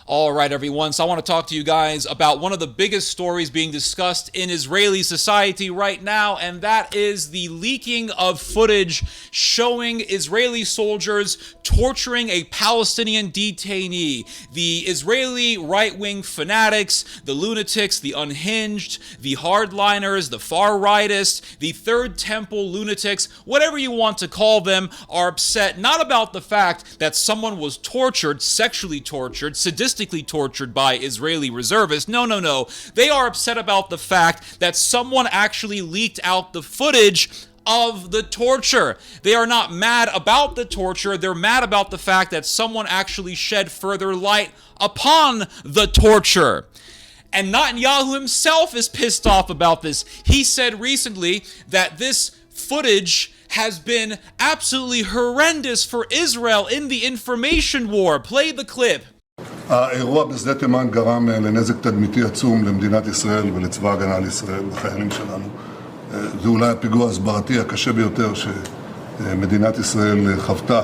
All right, everyone. So I want to talk to you guys about one of the biggest stories being discussed in Israeli society right now, and that is the leaking of footage showing Israeli soldiers torturing a Palestinian detainee. The Israeli right-wing fanatics, the lunatics, the unhinged, the hardliners, the far-rightists, the Third Temple lunatics, whatever you want to call them, are upset not about the fact that someone was tortured, sexually tortured, sadistically tortured by Israeli reservists. No. They are upset about the fact that someone actually leaked out the footage of the torture. They are not mad about the torture. They're mad about the fact that someone actually shed further light upon the torture. And Netanyahu himself is pissed off about this. He said recently that this footage has been absolutely horrendous for Israel in the information war. Play the clip. האירוע בשדה תימן גרם לנזק תדמיתי עצום למדינת ישראל ולצבא ההגנה לישראל לחיילים שלנו. זה אולי הפיגוע הסברתי הקשה ביותר שמדינת ישראל חוותה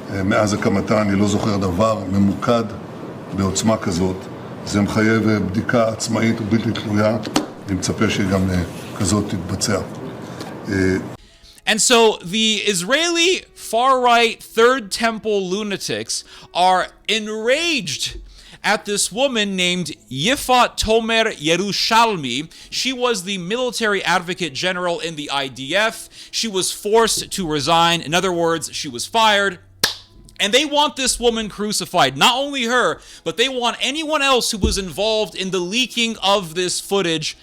מאז הקמתה. אני לא זוכר דבר ממוקד בעוצמה כזאת. זה מחייב בדיקה עצמאית ובלתי תלויה. אני מצפה שגם כזאת תתבצע. And so the Israeli far-right Third Temple lunatics are enraged at this woman named Yifat Tomer Yerushalmi. She was the military advocate general in the IDF. She was forced to resign. In other words, she was fired. And they want this woman crucified. Not only her, but they want anyone else who was involved in the leaking of this footage.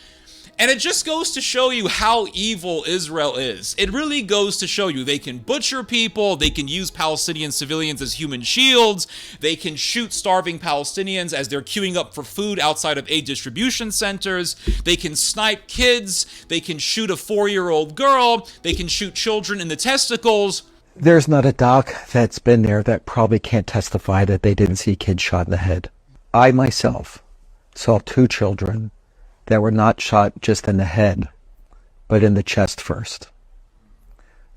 And it just goes to show you how evil Israel is. It really goes to show you they can butcher people, they can use Palestinian civilians as human shields, they can shoot starving Palestinians as they're queuing up for food outside of aid distribution centers, they can snipe kids, they can shoot a 4-year-old girl, they can shoot children in the testicles. There's not a doc that's been there that probably can't testify that they didn't see kids shot in the head. I myself saw 2 children that were not shot just in the head, but in the chest first.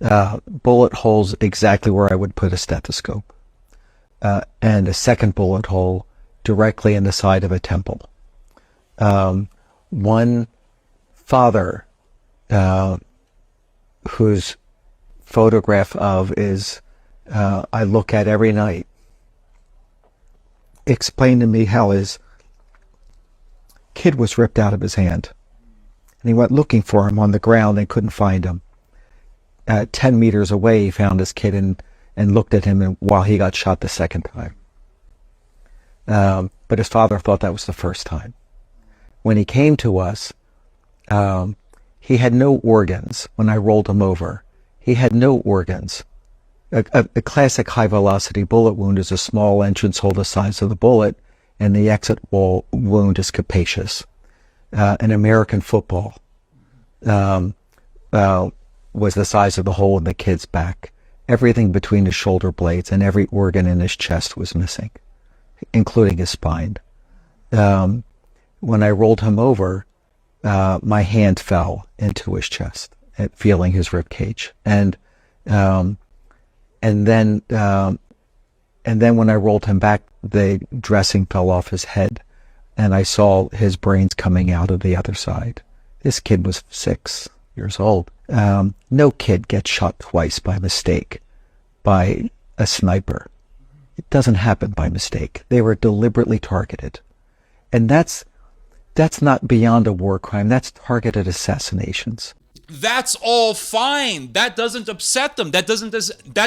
Bullet holes exactly where I would put a stethoscope. And a second bullet hole directly in the side of a temple. One father, whose photograph of is I look at every night, explained to me how his kid was ripped out of his hand. And he went looking for him on the ground and couldn't find him. 10 meters away, he found his kid and looked at him while he got shot the second time. But his father thought that was the first time. When he came to us, he had no organs when I rolled him over. He had no organs. A classic high-velocity bullet wound is a small entrance hole the size of the bullet, and the exit wall wound is capacious. An American football was the size of the hole in the kid's back. Everything between his shoulder blades and every organ in his chest was missing, including his spine. When I rolled him over, my hand fell into his chest, feeling his rib cage. And then when I rolled him back, the dressing fell off his head, and I saw his brains coming out of the other side. This kid was 6 years old. No kid gets shot twice by mistake by a sniper. It doesn't happen by mistake. They were deliberately targeted. And that's not beyond a war crime. That's targeted assassinations. That's all fine. That doesn't upset them. That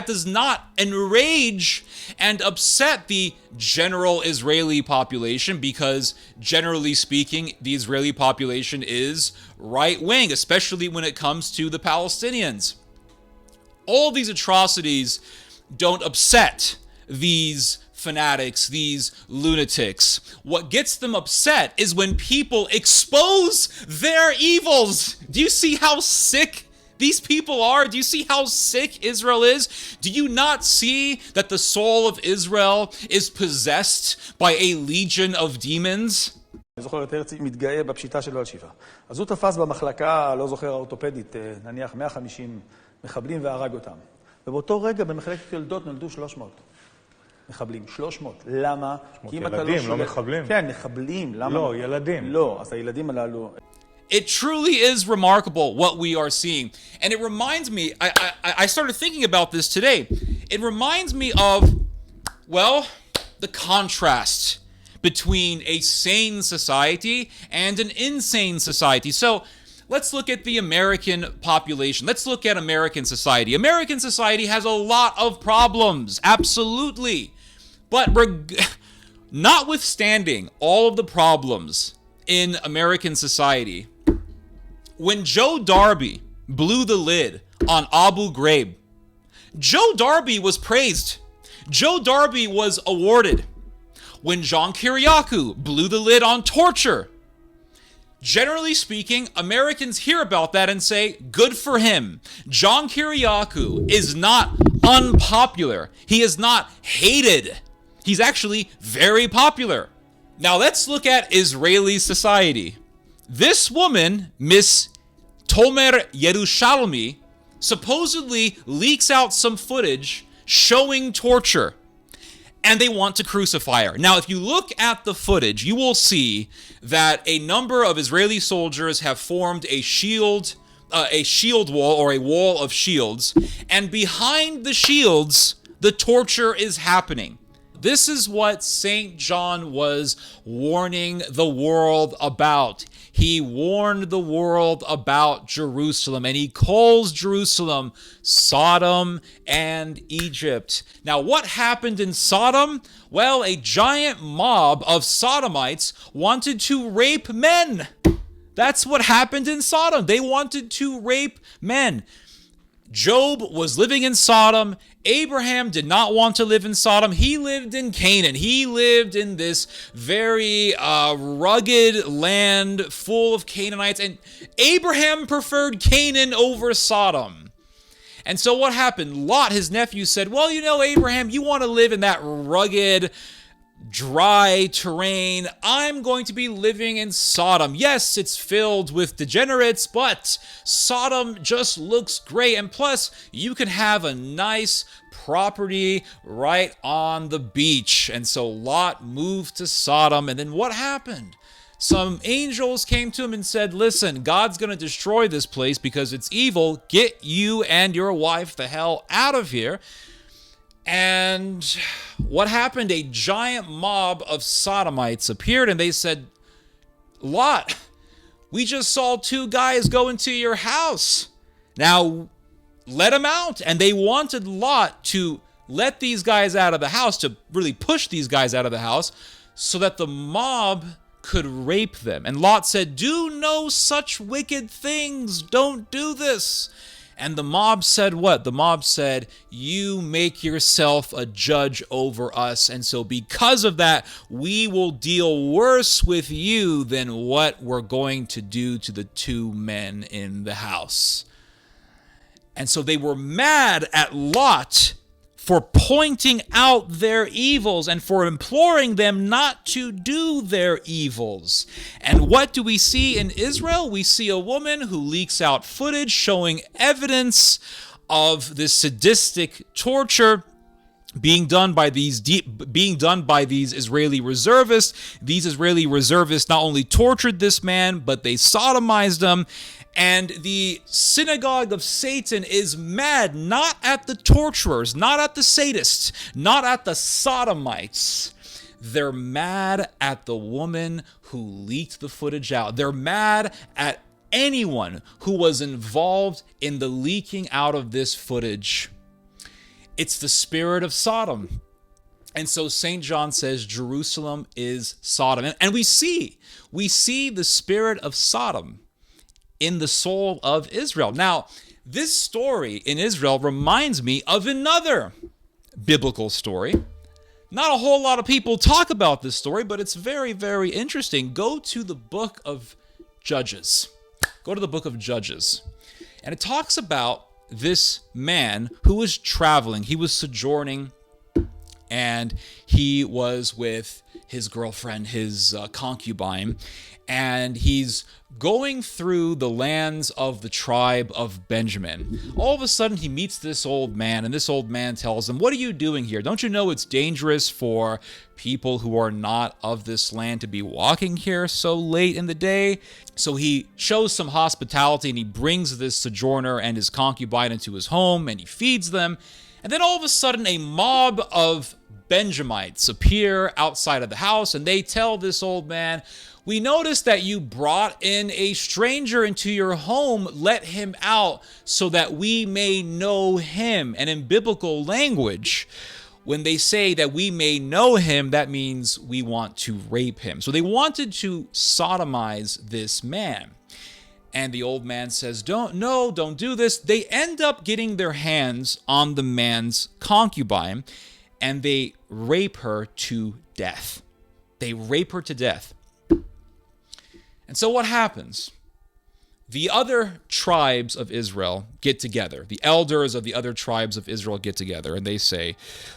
does not enrage and upset the general Israeli population, because generally speaking, the Israeli population is right-wing, especially when it comes to the Palestinians. All these atrocities don't upset these fanatics, these lunatics. What gets them upset is when people expose their evils. Do you see how sick these people are? Do you see how sick Israel is? Do you not see that the soul of Israel is possessed by a legion of demons? אני זוכר את הרצי מתגאה בפשיטה שלו על שיפה. אז הוא תפס במחלקה, לא זוכר, האורתופדית, נניח 150 מחבלים והרג אותם. ובאותו רגע במחלקת יולדות נולדו 300. מחבלים, 300. למה? כי אם אתה ילדים, לא מחבלים. כן, מחבלים. למה? לא, ילדים. לא, אז הילדים הללו... It truly is remarkable what we are seeing. And it reminds me, I started thinking about this today. It reminds me of, well, the contrast between a sane society and an insane society. So let's look at the American population. Let's look at American society. American society has a lot of problems, absolutely. But notwithstanding all of the problems in American society, when Joe Darby blew the lid on Abu Ghraib, Joe Darby was praised. Joe Darby was awarded. When John Kiriakou blew the lid on torture, generally speaking, Americans hear about that and say, good for him. John Kiriakou is not unpopular. He is not hated. He's actually very popular. Now let's look at Israeli society. This woman, Miss Tomer Yerushalmi, supposedly leaks out some footage showing torture, and they want to crucify her. Now, if you look at the footage, you will see that a number of Israeli soldiers have formed a shield wall, or a wall of shields, and behind the shields, the torture is happening. This is what St. John was warning the world about. He warned the world about Jerusalem, and he calls Jerusalem Sodom and Egypt. Now, what happened in Sodom? Well, a giant mob of Sodomites wanted to rape men. That's what happened in Sodom. They wanted to rape men. Job was living in Sodom. Abraham did not want to live in Sodom. He lived in Canaan. He lived in this very rugged land full of Canaanites. And Abraham preferred Canaan over Sodom. And so what happened? Lot, his nephew, said, well, you know, Abraham, you want to live in that rugged, dry terrain. I'm going to be living in Sodom. Yes, it's filled with degenerates, but Sodom just looks great. And plus, you can have a nice property right on the beach. And so Lot moved to Sodom. And then what happened? Some angels came to him and said, listen, God's going to destroy this place because it's evil. Get you and your wife the hell out of here. And what happened? A giant mob of Sodomites appeared, and they said, Lot, we just saw two guys go into your house. Now, let them out. And they wanted Lot to let these guys out of the house, to really push these guys out of the house, so that the mob could rape them. And Lot said, do no such wicked things. Don't do this. And the mob said what? The mob said, you make yourself a judge over us. And so because of that, we will deal worse with you than what we're going to do to the two men in the house. And so they were mad at Lot for pointing out their evils and for imploring them not to do their evils. And what do we see in Israel? We see a woman who leaks out footage showing evidence of this sadistic torture being done by these Israeli reservists. These Israeli reservists not only tortured this man, but they sodomized him. And the synagogue of Satan is mad, not at the torturers, not at the sadists, not at the sodomites. They're mad at the woman who leaked the footage out. They're mad at anyone who was involved in the leaking out of this footage. It's the spirit of Sodom. And so St. John says Jerusalem is Sodom. And we see the spirit of Sodom in the soul of Israel. Now, this story in Israel reminds me of another biblical story. Not a whole lot of people talk about this story, but it's very, very interesting. Go to the book of Judges. Go to the book of Judges. And it talks about this man who was traveling. He was sojourning, and he was with his girlfriend, his concubine, and he's going through the lands of the tribe of Benjamin. All of a sudden, he meets this old man, and this old man tells him, "What are you doing here? Don't you know it's dangerous for people who are not of this land to be walking here so late in the day?" So he shows some hospitality, and he brings this sojourner and his concubine into his home, and he feeds them. And then all of a sudden, a mob of Benjamites appear outside of the house, and they tell this old man, "We noticed that you brought in a stranger into your home. Let him out so that we may know him." And in biblical language, when they say that we may know him, that means we want to rape him. So they wanted to sodomize this man. And the old man says, don't do this. They end up getting their hands on the man's concubine, and they rape her to death. They rape her to death. And so what happens? The other tribes of Israel get together. The elders of the other tribes of Israel get together, and they say,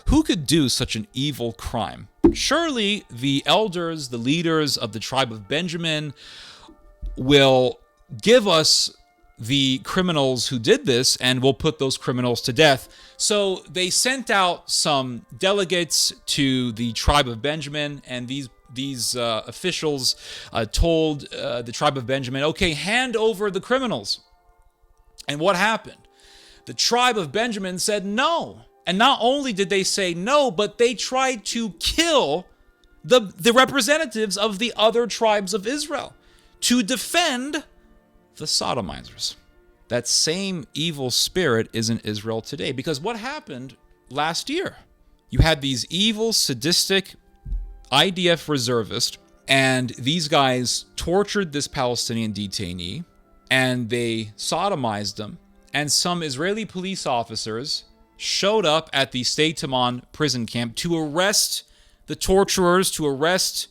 "Who could do such an evil crime? Surely the elders, the leaders of the tribe of Benjamin, will give us the criminals who did this, and we'll put those criminals to death." So they sent out some delegates to the tribe of Benjamin, and these officials told the tribe of Benjamin, "Okay, hand over the criminals." And what happened? The tribe of Benjamin said no. And not only did they say no, but they tried to kill the representatives of the other tribes of Israel to defend the sodomizers. That same evil spirit is in Israel today. Because what happened last year? You had these evil, sadistic IDF reservists, and these guys tortured this Palestinian detainee, and they sodomized him. And some Israeli police officers showed up at the State Timon prison camp to arrest the torturers, to arrest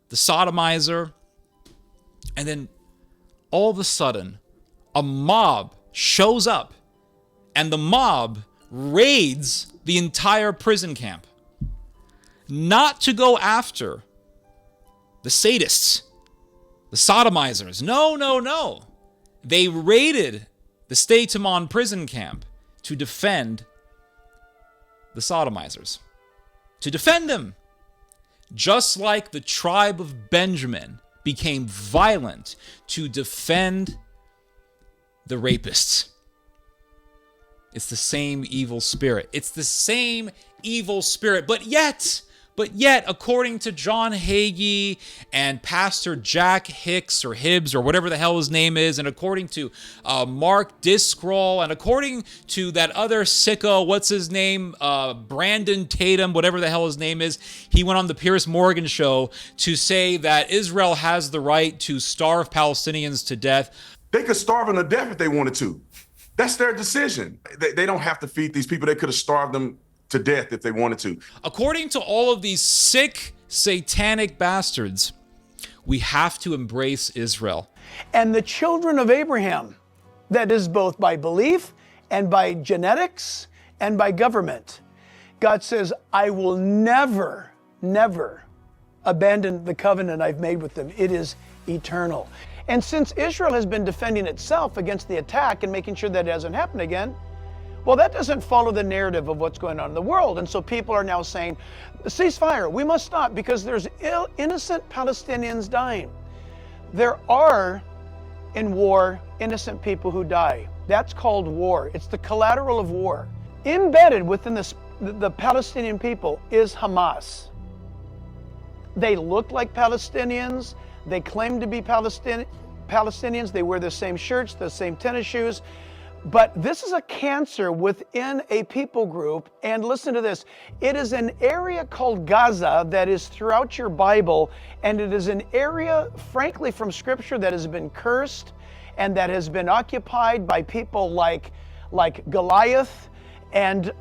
the sodomizer. And then all of a sudden, a mob shows up, and the mob raids the entire prison camp. Not to go after the sadists, the sodomizers. No. They raided the State Timon prison camp to defend the sodomizers. To defend them. Just like the tribe of Benjamin became violent to defend the rapists. It's the same evil spirit. It's the same evil spirit. But yet, according to John Hagee and Pastor Jack Hicks or Hibbs or whatever the hell his name is, and according to Mark Discroll, and according to that other sicko, what's his name, Brandon Tatum, whatever the hell his name is, he went on the Piers Morgan show to say that Israel has the right to starve Palestinians to death. They could starve them to death if they wanted to. That's their decision. They don't have to feed these people. They could have starved them to death if they wanted to. According to all of these sick, satanic bastards, we have to embrace Israel. And the children of Abraham, that is both by belief and by genetics and by government, God says, I will never abandon the covenant I've made with them. It is eternal. And since Israel has been defending itself against the attack and making sure that it doesn't happen again, well, that doesn't follow the narrative of what's going on in the world. And so people are now saying, ceasefire, we must stop because there's innocent Palestinians dying. There are, in war, innocent people who die. That's called war. It's the collateral of war. Embedded within the Palestinian people is Hamas. They look like Palestinians. They claim to be Palestinians. They wear the same shirts, the same tennis shoes. But this is a cancer within a people group. And listen to this. It is an area called Gaza that is throughout your Bible. And it is an area, frankly, from Scripture that has been cursed and that has been occupied by people like Goliath and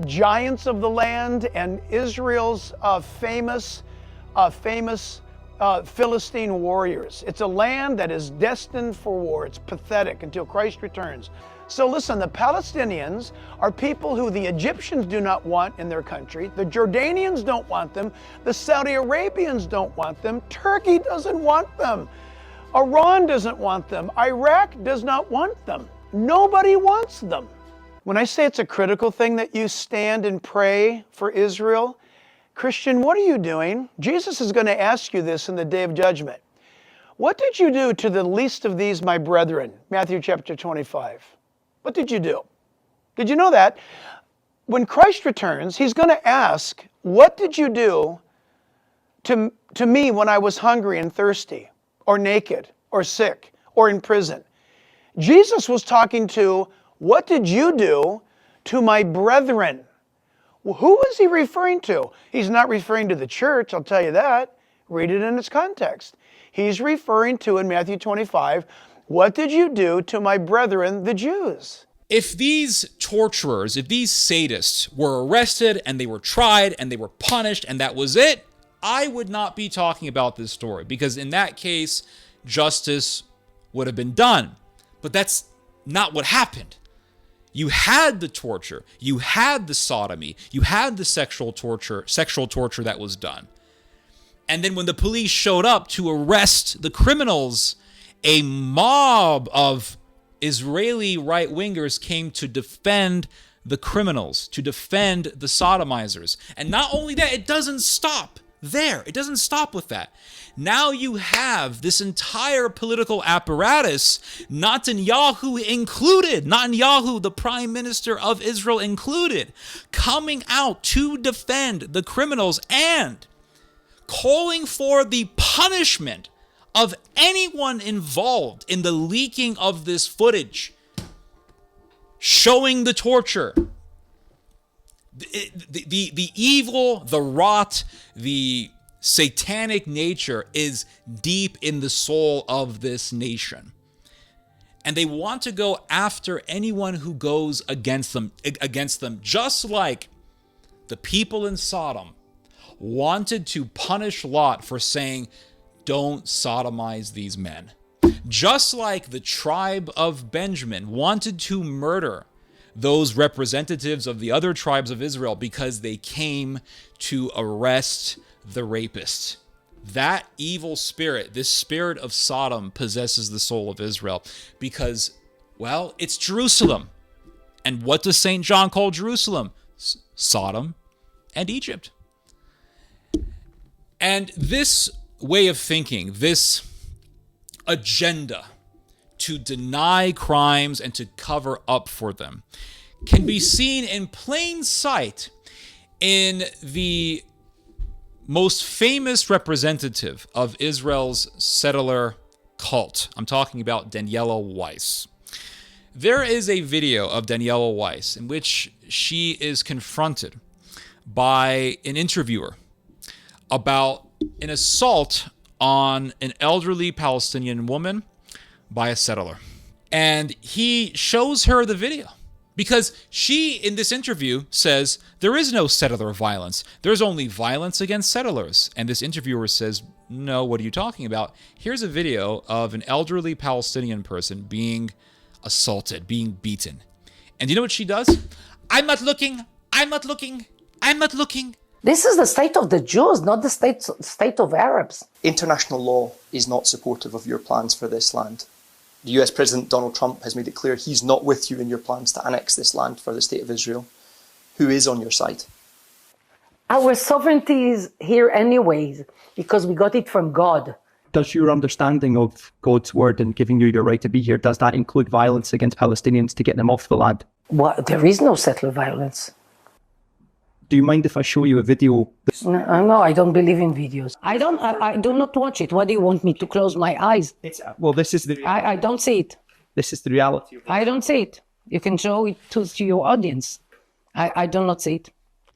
giants of the land and Israel's famous Philistine warriors. It's a land that is destined for war. It's pathetic until Christ returns. So listen, the Palestinians are people who the Egyptians do not want in their country. The Jordanians don't want them. The Saudi Arabians don't want them. Turkey doesn't want them. Iran doesn't want them. Iraq does not want them. Nobody wants them. When I say it's a critical thing that you stand and pray for Israel, Christian, what are you doing? Jesus is going to ask you this in the day of judgment. What did you do to the least of these, my brethren? Matthew chapter 25. What did you do? Did you know that? When Christ returns, he's going to ask, what did you do to me when I was hungry and thirsty, or naked, or sick, or in prison? Jesus was talking to, what did you do to my brethren? Who is he referring to? He's not referring to the church, I'll tell you that. Read it in its context. He's referring to, in Matthew 25, what did you do to my brethren, the Jews? If these torturers, if these sadists were arrested and they were tried and they were punished and that was it, I would not be talking about this story, because in that case, justice would have been done. But that's not what happened. You had the torture, you had the sodomy, you had the sexual torture that was done. And then when the police showed up to arrest the criminals, a mob of Israeli right-wingers came to defend the criminals, to defend the sodomizers. And not only that, it doesn't stop there. It doesn't stop with that. Now you have this entire political apparatus, Netanyahu included, Netanyahu, the prime minister of Israel included, coming out to defend the criminals and calling for the punishment of anyone involved in the leaking of this footage, showing the torture. The evil, the rot, the satanic nature is deep in the soul of this nation. And they want to go after anyone who goes against them, just like the people in Sodom wanted to punish Lot for saying, don't sodomize these men. Just like the tribe of Benjamin wanted to murder those representatives of the other tribes of Israel because they came to arrest the rapist. That evil spirit, this spirit of Sodom, possesses the soul of Israel because, well, it's Jerusalem. And what does St. John call Jerusalem? Sodom and Egypt. And this way of thinking, this agenda to deny crimes and to cover up for them, can be seen in plain sight in the most famous representative of Israel's settler cult. I'm talking about Daniela Weiss. There is a video of Daniela Weiss in which she is confronted by an interviewer about an assault on an elderly Palestinian woman by a settler. And he shows her the video because she, in this interview, says there is no settler violence. There's only violence against settlers. And this interviewer says, no, what are you talking about? Here's a video of an elderly Palestinian person being assaulted, being beaten. And you know what she does? I'm not looking. I'm not looking. I'm not looking. This is the state of the Jews, not the state of Arabs. International law is not supportive of your plans for this land. The US President Donald Trump has made it clear he's not with you in your plans to annex this land for the state of Israel. Who is on your side? Our sovereignty is here anyways, because we got it from God. Does your understanding of God's word and giving you your right to be here, does that include violence against Palestinians to get them off the land? Well, there is no settler violence. Do you mind if I show you a video? No, I don't believe in videos. I do not watch it. What do you want me to close my eyes? Well, this is the reality. I don't see it. This is the reality. I don't see it. You can show it to your audience. I do not see it.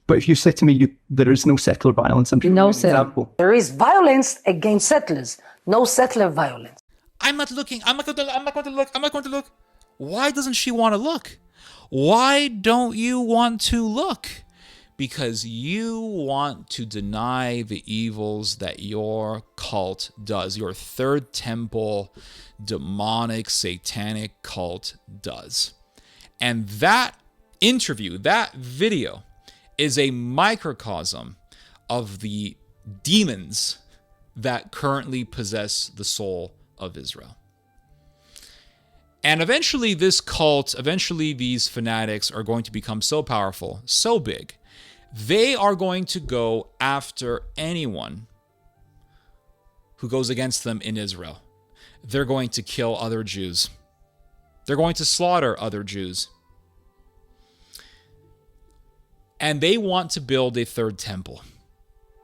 But if you say to me there is no settler violence, I'm no example. There is violence against settlers. No settler violence. I'm not looking. I'm not going to look. I'm not going to look. Why doesn't she want to look? Why don't you want to look? Because you want to deny the evils that your cult does, your third temple, demonic, satanic cult does. And that interview, that video, is a microcosm of the demons that currently possess the soul of Israel. And eventually this cult, eventually these fanatics are going to become so powerful, so big, they are going to go after anyone who goes against them in Israel. They're going to kill other Jews. They're going to slaughter other Jews. And they want to build a third temple.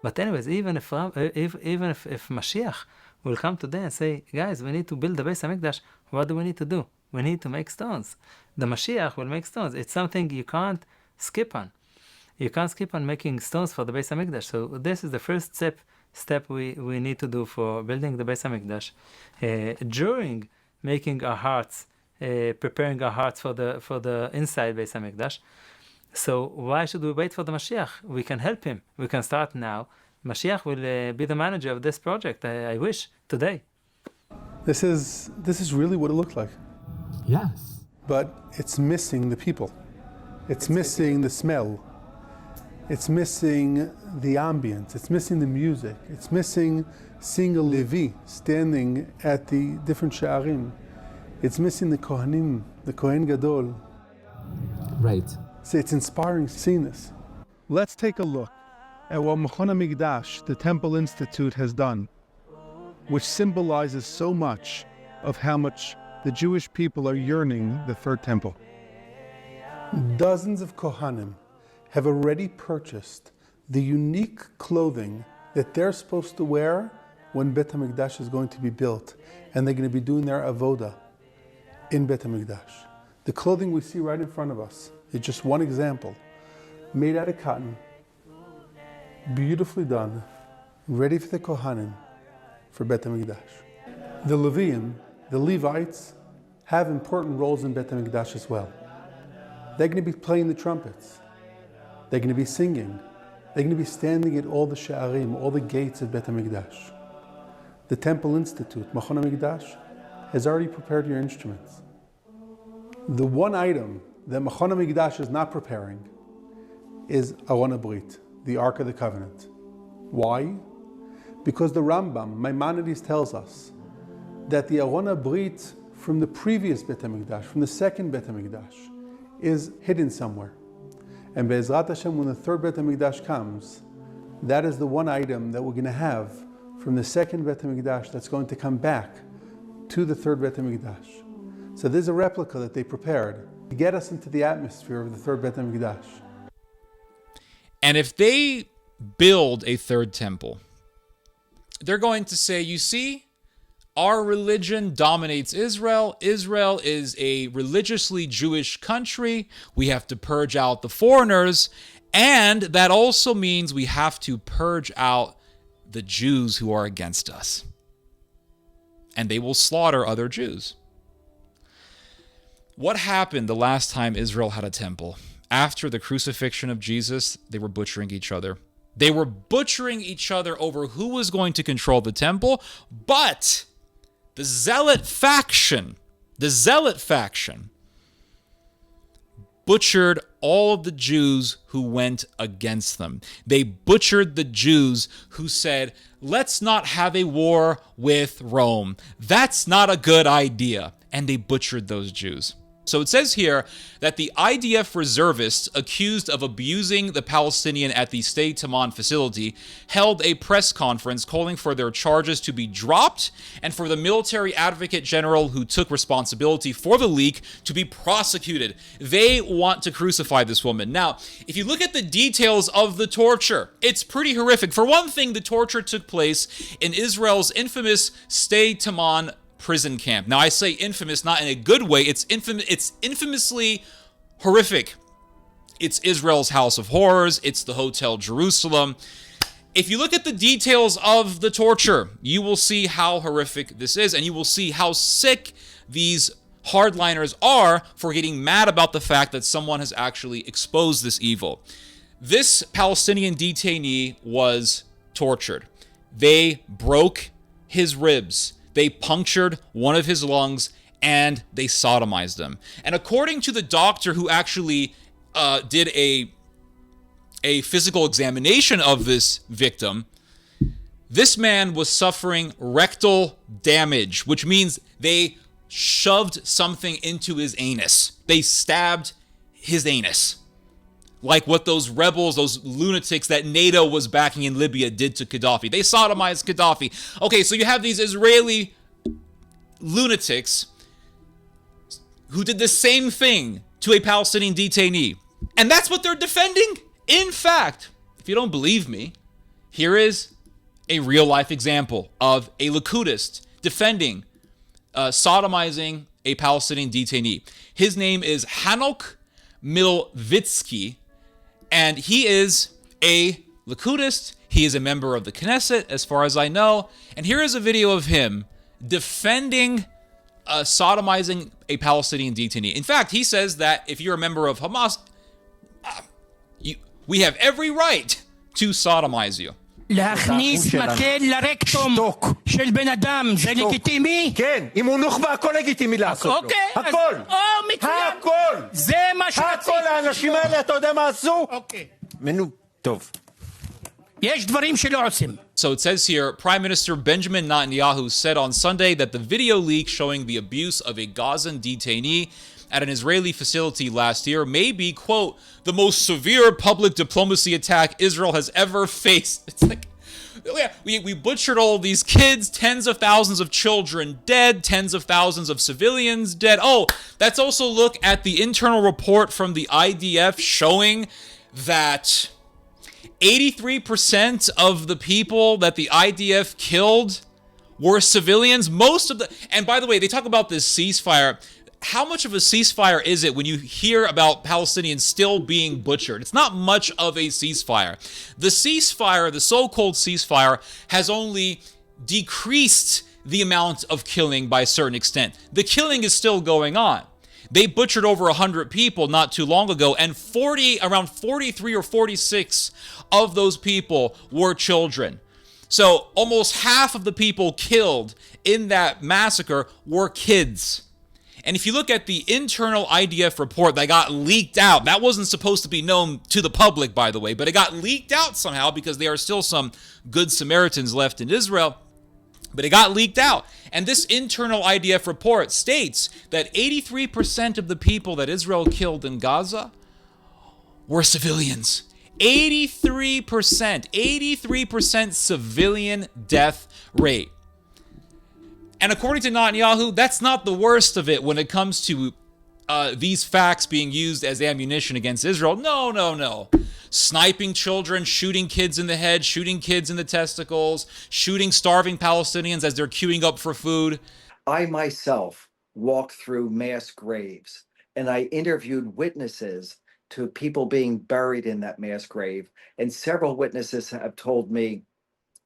But anyways, even if Mashiach will come today and say, guys, we need to build the Beis HaMikdash, what do we need to do? We need to make stones. The Mashiach will make stones. It's something you can't skip on. You can't skip on making stones for the Beis HaMikdash. So this is the first step we need to do for building the Beis HaMikdash. During making our hearts, preparing our hearts for the inside Beis HaMikdash. So why should we wait for the Mashiach? We can help him. We can start now. Mashiach will be the manager of this project. I wish today. This is really what it looked like. Yes. But it's missing the people. It's missing the smell. It's missing the ambience. It's missing the music. It's missing seeing a Levi standing at the different sha'arim. It's missing the Kohanim, the Kohen Gadol. Right. So it's inspiring seeing this. Let's take a look at what Machon HaMikdash, the Temple Institute, has done, which symbolizes so much of how much the Jewish people are yearning the third temple. Dozens of Kohanim have already purchased the unique clothing that they're supposed to wear when Beit HaMikdash is going to be built, and they're going to be doing their avoda in Beit HaMikdash. The clothing we see right in front of us is just one example, made out of cotton, beautifully done, ready for the Kohanim for Beit HaMikdash. The Leviim, the Levites, have important roles in Beit HaMikdash as well. They're going to be playing the trumpets. They're going to be singing. They're going to be standing at all the sha'arim, all the gates of Beit HaMikdash. The Temple Institute, Machon HaMikdash, has already prepared your instruments. The one item that Machon HaMikdash is not preparing is Aron HaBrit, the Ark of the Covenant. Why? Because the Rambam, Maimonides, tells us that the Aron HaBrit from the previous Beit HaMikdash, from the second Beit HaMikdash, is hidden somewhere. And Be'ezrat Hashem, when the third Beit HaMikdash comes, that is the one item that we're going to have from the second Beit HaMikdash that's going to come back to the third Beit HaMikdash. So there's a replica that they prepared to get us into the atmosphere of the third Beit HaMikdash. And if they build a third temple, they're going to say, you see, our religion dominates Israel. Israel is a religiously Jewish country. We have to purge out the foreigners. And that also means we have to purge out the Jews who are against us. And they will slaughter other Jews. What happened the last time Israel had a temple? After the crucifixion of Jesus, they were butchering each other. They were butchering each other over who was going to control the temple, but the zealot faction butchered all of the Jews who went against them. They butchered the Jews who said, let's not have a war with Rome. That's not a good idea. And they butchered those Jews. So it says here that the IDF reservists accused of abusing the Palestinian at the Sde Taman facility held a press conference calling for their charges to be dropped and for the military advocate general who took responsibility for the leak to be prosecuted. They want to crucify this woman. Now, if you look at the details of the torture, it's pretty horrific. For one thing, the torture took place in Israel's infamous Sde Taman prison camp. Now, I say infamous not in a good way. It's infamously horrific. It's Israel's house of horrors. It's the Hotel Jerusalem. If you look at the details of the torture, you will see how horrific this is, and you will see how sick these hardliners are for getting mad about the fact that someone has actually exposed this evil. This Palestinian detainee was tortured. They broke his ribs. They punctured one of his lungs, and they sodomized them. And according to the doctor who actually did a physical examination of this victim, this man was suffering rectal damage, which means they shoved something into his anus. They stabbed his anus. Like what those rebels, those lunatics that NATO was backing in Libya did to Gaddafi. They sodomized Gaddafi. Okay, so you have these Israeli lunatics who did the same thing to a Palestinian detainee. And that's what they're defending? In fact, if you don't believe me, here is a real-life example of a Likudist defending sodomizing a Palestinian detainee. His name is Hanok Milvitsky, and he is a Likudist. He is a member of the Knesset, as far as I know. And here is a video of him defending sodomizing a Palestinian detainee. In fact, he says that if you're a member of Hamas, we have every right to sodomize you. להכניס מקל לרקטום של בן אדם זה לגיטימי? כן, אם הוא נוח'בה הכל לגיטימי לעשות לו. אוקיי, הכל. הכל. זה מה שרציתי. הכל, האנשים האלה, אתה יודע מה עשו? אוקיי. טוב. יש דברים שלא עושים. So it says here, Prime Minister Benjamin Netanyahu said on Sunday that the video leak showing the abuse of a Gazan detainee at an Israeli facility last year may be, quote, the most severe public diplomacy attack Israel has ever faced. It's like, yeah, we butchered all these kids, tens of thousands of children dead, tens of thousands of civilians dead. Oh, let's also look at the internal report from the IDF showing that 83% of the people that the IDF killed were civilians. Most of the, and by the way, they talk about this ceasefire. How much of a ceasefire is it when you hear about Palestinians still being butchered? It's not much of a ceasefire. The ceasefire, the so-called ceasefire, has only decreased the amount of killing by a certain extent. The killing is still going on. They butchered over 100 people not too long ago, and around 43 or 46 of those people were children. So almost half of the people killed in that massacre were kids. And if you look at the internal IDF report that got leaked out, that wasn't supposed to be known to the public, by the way, but it got leaked out somehow because there are still some good Samaritans left in Israel. But it got leaked out. And this internal IDF report states that 83% of the people that Israel killed in Gaza were civilians. 83% civilian death rate. And according to Netanyahu, that's not the worst of it when it comes to these facts being used as ammunition against Israel. No. Sniping children, shooting kids in the head, shooting kids in the testicles, shooting starving Palestinians as they're queuing up for food. I myself walked through mass graves, and I interviewed witnesses to people being buried in that mass grave. And several witnesses have told me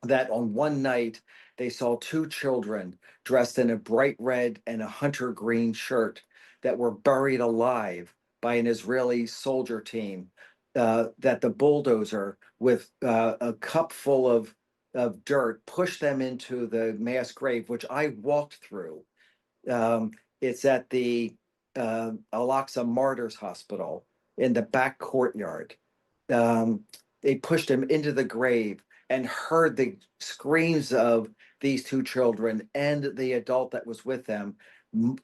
that on one night, they saw two children dressed in a bright red and a hunter green shirt that were buried alive by an Israeli soldier team, that the bulldozer with a cup full of dirt pushed them into the mass grave, which I walked through. It's at the Al-Aqsa Martyrs Hospital in the back courtyard. They pushed him into the grave and heard the screams of these two children and the adult that was with them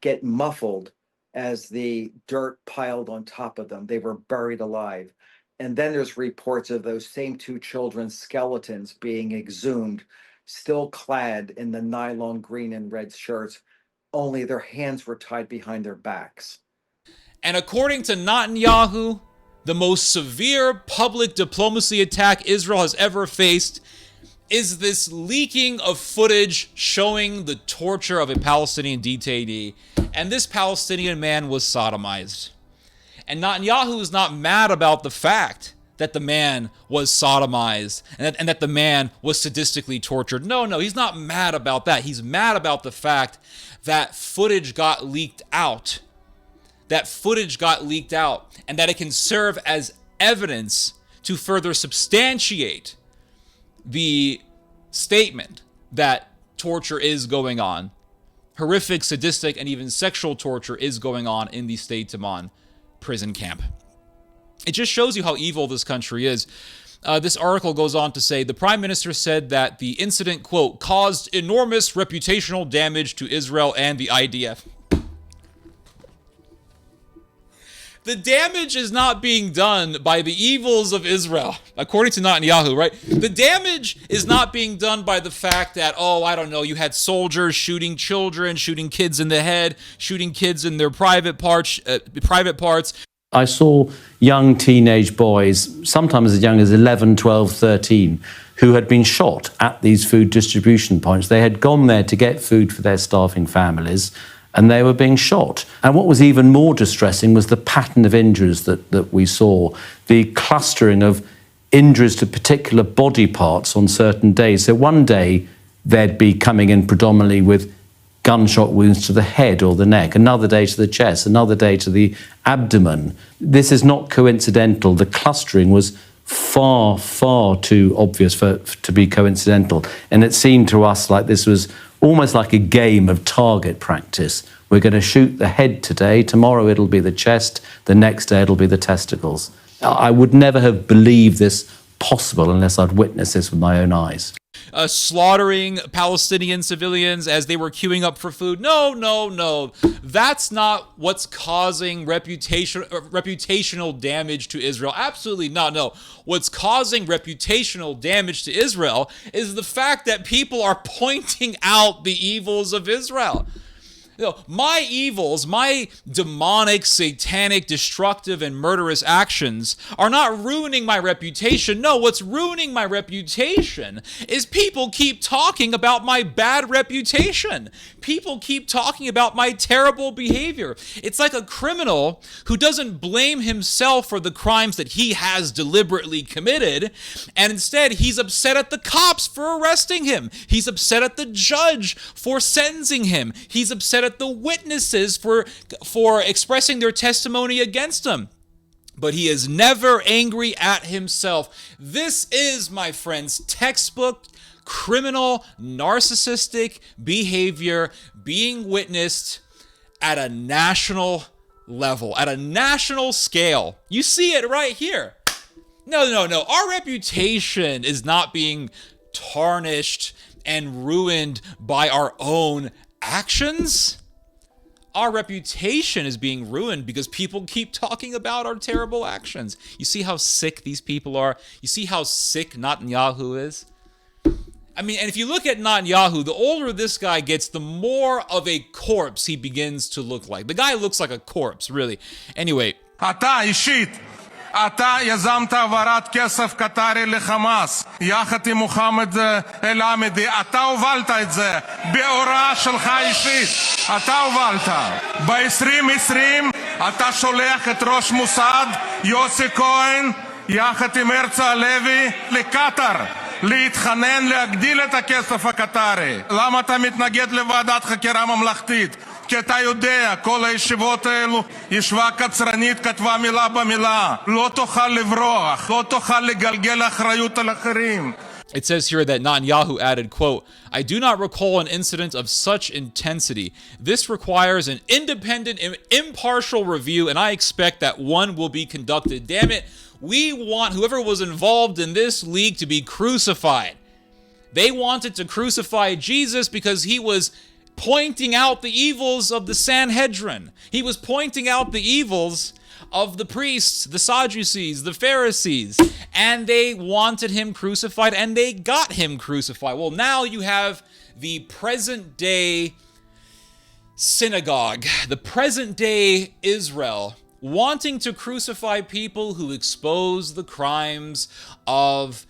get muffled as the dirt piled on top of them. They were buried alive. And then there's reports of those same two children's skeletons being exhumed, still clad in the nylon green and red shirts, only their hands were tied behind their backs. And according to Netanyahu, the most severe public diplomacy attack Israel has ever faced is this leaking of footage showing the torture of a Palestinian detainee. And this Palestinian man was sodomized. And Netanyahu is not mad about the fact that the man was sodomized and that the man was sadistically tortured. No, he's not mad about that. He's mad about the fact that footage got leaked out. That footage got leaked out, and that it can serve as evidence to further substantiate the statement that torture is going on horrific, sadistic, and even sexual torture is going on in the State Taman prison camp. It just shows you how evil this country is. This article goes on to say, the Prime Minister said that the incident, quote, caused enormous reputational damage to Israel and the IDF. The damage is not being done by the evils of Israel, according to Netanyahu, right? The damage is not being done by the fact that, you had soldiers shooting children, shooting kids in the head, shooting kids in their private parts. I saw young teenage boys, sometimes as young as 11, 12, 13, who had been shot at these food distribution points. They had gone there to get food for their starving families, and they were being shot. And what was even more distressing was the pattern of injuries that we saw, the clustering of injuries to particular body parts on certain days. So one day, they'd be coming in predominantly with gunshot wounds to the head or the neck, another day to the chest, another day to the abdomen. This is not coincidental. The clustering was far, far too obvious to be coincidental. And it seemed to us like this was almost like a game of target practice. We're going to shoot the head today, tomorrow it'll be the chest, the next day it'll be the testicles. I would never have believed this possible unless I'd witnessed this with my own eyes. Slaughtering Palestinian civilians as they were queuing up for food. No. That's not what's causing reputational damage to Israel. Absolutely not. No. What's causing reputational damage to Israel is the fact that people are pointing out the evils of Israel. My evils, my demonic, satanic, destructive, and murderous actions are not ruining my reputation. No, what's ruining my reputation is people keep talking about my bad reputation. People keep talking about my terrible behavior. It's like a criminal who doesn't blame himself for the crimes that he has deliberately committed, and instead he's upset at the cops for arresting him. He's upset at the judge for sentencing him. He's upset at the witnesses for expressing their testimony against him. But he is never angry at himself. This is, my friends, textbook criminal, narcissistic behavior being witnessed at a national level, at a national scale. You see it right here. No. Our reputation is not being tarnished and ruined by our own actions. Our reputation is being ruined because people keep talking about our terrible actions. You see how sick these people are? You see how sick Netanyahu is? I mean, and if you look at Netanyahu, the older this guy gets, the more of a corpse he begins to look like. The guy looks like a corpse, really. Anyway. אתה יזמת העברת כסף קטרי לחמאס יחד עם מוחמד אל-עמדי, אתה הובלת את זה בהוראה שלך אישית, אתה הובלת. ב-2020 אתה שולח את ראש מוסד יוסי כהן יחד עם הרצל הלוי לקטר להתחנן להגדיל את הכסף הקטרי. למה אתה מתנגד לוועדת חקירה ממלכתית? כי אתה יודע, כל הישיבות האלו, ישבה קצרנית, כתבה מילה במילה. לא תוכל לברוח, לא תוכל לגלגל אחריות על אחרים. It says here that Netanyahu added, quote, I do not recall an incident of such intensity. This requires an independent and impartial review, and I expect that one will be conducted. Damn it, we want whoever was involved in this league to be crucified. They wanted to crucify Jesus because he was pointing out the evils of the Sanhedrin. He was pointing out the evils of the priests, the Sadducees, the Pharisees, and they wanted him crucified, and they got him crucified. Well, now you have the present-day synagogue, the present-day Israel, wanting to crucify people who expose the crimes of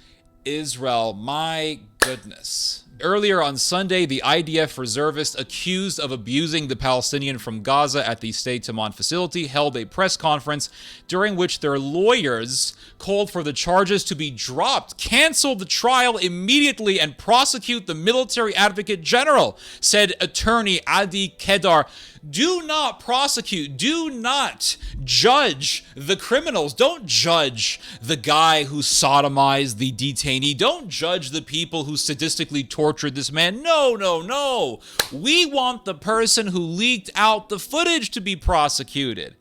Israel. My goodness. Earlier on Sunday, the IDF reservists accused of abusing the Palestinian from Gaza at the State Taman facility held a press conference during which their lawyers called for the charges to be dropped, cancel the trial immediately, and prosecute the military advocate general, said attorney Adi Kedar. Do not prosecute. Do not judge the criminals. Don't judge the guy who sodomized the detainee. Don't judge the people who sadistically tortured this man. No, no, no. We want the person who leaked out the footage to be prosecuted.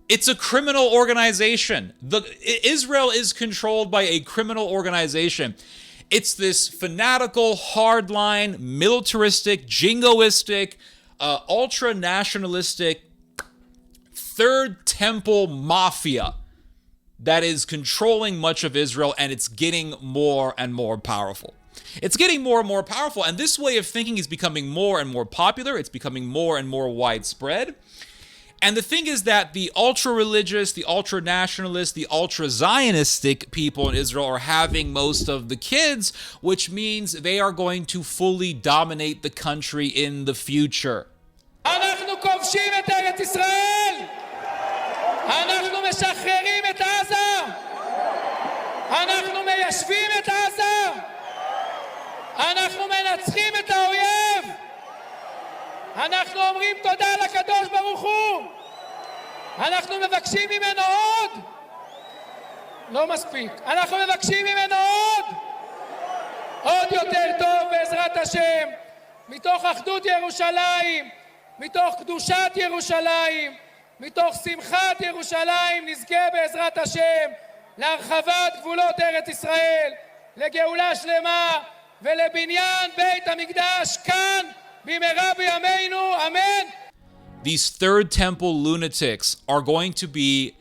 It's a criminal organization. Israel is controlled by a criminal organization. It's this fanatical, hardline, militaristic, jingoistic, ultra-nationalistic Third Temple mafia that is controlling much of Israel, and it's getting more and more powerful. It's getting more and more powerful, and this way of thinking is becoming more and more popular. It's becoming more and more widespread. And the thing is that the ultra-religious, the ultra-nationalist, the ultra-Zionistic people in Israel are having most of the kids, which means they are going to fully dominate the country in the future. אנחנו כובשים את ארץ ישראל! אנחנו משחררים את עזה! אנחנו מיישבים את עזה! אנחנו מנצחים את האויב! אנחנו אומרים תודה לקדוש ברוך הוא! אנחנו מבקשים ממנו עוד! לא מספיק. אנחנו מבקשים ממנו עוד! עוד יותר טוב בעזרת השם, מתוך אחדות ירושלים, מתוך קדושת ירושלים, מתוך שמחת ירושלים, נזכה בעזרת השם להרחבת גבולות ארץ ישראל, לגאולה שלמה ולבניין בית המקדש כאן במהרה בימינו, אמן. These Third Temple lunatics are going to be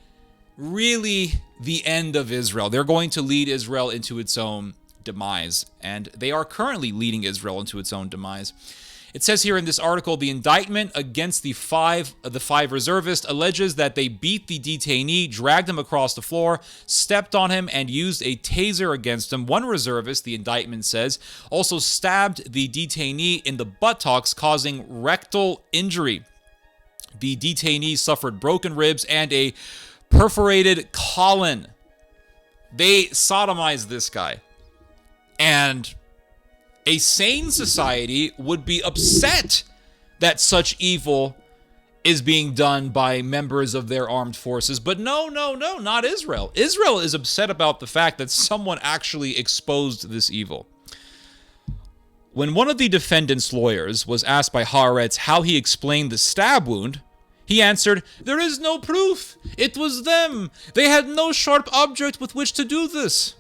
really the end of Israel. They're going to lead Israel into its own demise, and they are currently leading Israel into its own demise. It says here in this article, the indictment against the five reservists alleges that they beat the detainee, dragged him across the floor, stepped on him, and used a taser against him. One reservist, the indictment says, also stabbed the detainee in the buttocks, causing rectal injury. The detainee suffered broken ribs and a perforated colon. They sodomized this guy. And a sane society would be upset that such evil is being done by members of their armed forces. But no, not Israel. Israel is upset about the fact that someone actually exposed this evil. When one of the defendant's lawyers was asked by Haaretz how he explained the stab wound, he answered, "There is no proof. It was them. They had no sharp object with which to do this."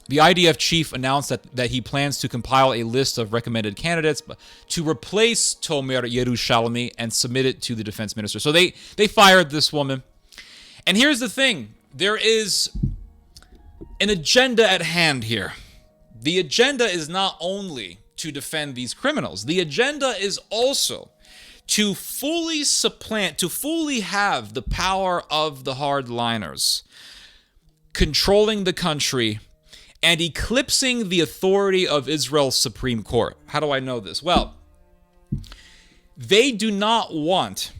The IDF chief announced that he plans to compile a list of recommended candidates to replace Tomer Yerushalmi and submit it to the defense minister. So they fired this woman. And here's the thing. There is an agenda at hand here. The agenda is not only to defend these criminals. The agenda is also to fully supplant, to fully have the power of the hardliners, controlling the country, and eclipsing the authority of Israel's Supreme Court. How do I know this? Well, they do not want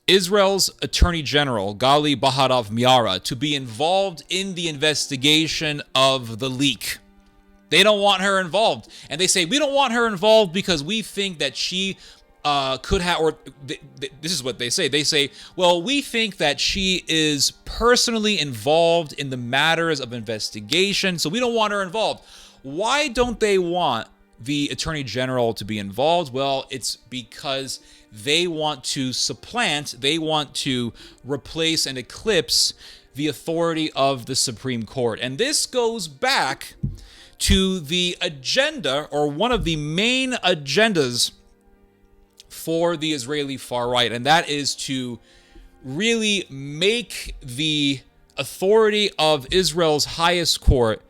Israel's Attorney General, Gali Baharav Miara, to be involved in the investigation of the leak. They don't want her involved. And they say, we don't want her involved because we think that she could have, or this is what they say. They say, well, we think that she is personally involved in the matters of investigation, so we don't want her involved. Why don't they want the Attorney General to be involved? Well, it's because they want to supplant, they want to replace and eclipse the authority of the Supreme Court. And this goes back to the agenda, or one of the main agendas for the Israeli far right, and that is to really make the authority of Israel's highest court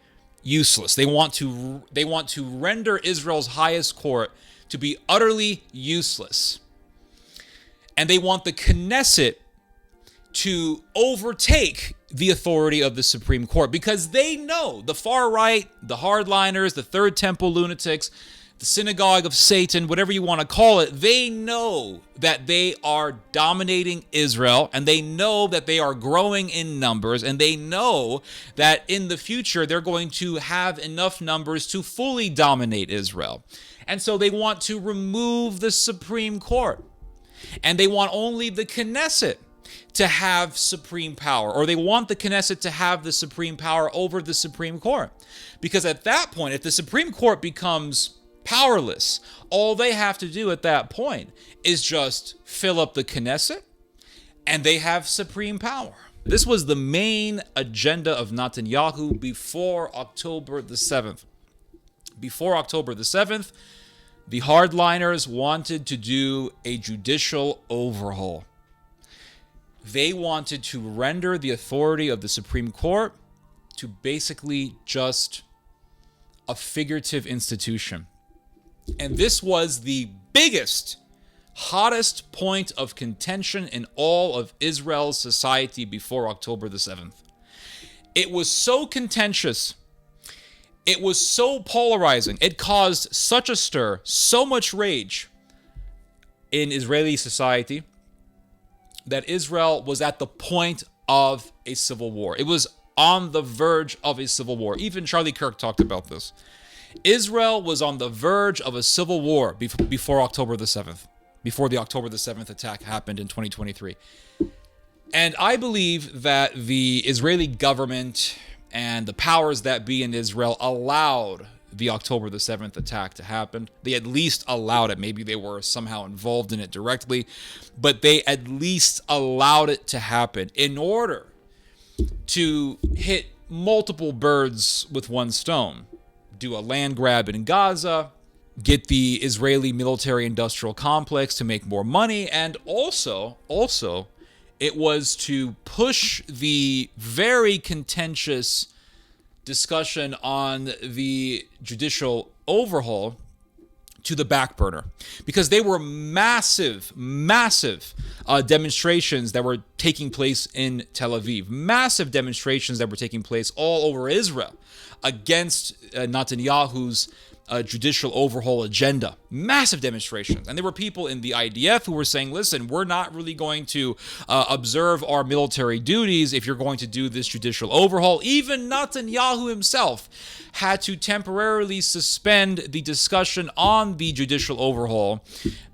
useless. They want to render Israel's highest court to be utterly useless. And they want the Knesset to overtake the authority of the Supreme Court, because they know, the far right, the hardliners, the Third Temple lunatics, the synagogue of Satan, whatever you want to call it, they know that they are dominating Israel, and they know that they are growing in numbers, and they know that in the future they're going to have enough numbers to fully dominate Israel. And so they want to remove the Supreme Court. And they want only the Knesset to have supreme power, or they want the Knesset to have the supreme power over the Supreme Court. Because at that point, if the Supreme Court becomes powerless, all they have to do at that point is just fill up the Knesset, and they have supreme power. This was the main agenda of Netanyahu before October the 7th. Before October the 7th, the hardliners wanted to do a judicial overhaul. They wanted to render the authority of the Supreme Court to basically just a figurative institution. And this was the biggest, hottest point of contention in all of Israel's society before October the 7th. It was so contentious. It was so polarizing. It caused such a stir, so much rage in Israeli society that Israel was at the point of a civil war. It was on the verge of a civil war. Even Charlie Kirk talked about this. Israel was on the verge of a civil war before October the 7th, before the October the 7th attack happened in 2023. And I believe that the Israeli government and the powers that be in Israel allowed the October the 7th attack to happen. They at least allowed it. Maybe they were somehow involved in it directly, but they at least allowed it to happen in order to hit multiple birds with one stone. Do a land grab in Gaza, get the Israeli military-industrial complex to make more money, and also it was to push the very contentious discussion on the judicial overhaul to the back burner, because they were massive demonstrations that were taking place in Tel Aviv, massive demonstrations that were taking place all over Israel against Netanyahu's judicial overhaul agenda. Massive demonstrations. And there were people in the IDF who were saying, listen, we're not really going to observe our military duties if you're going to do this judicial overhaul. Even Netanyahu himself had to temporarily suspend the discussion on the judicial overhaul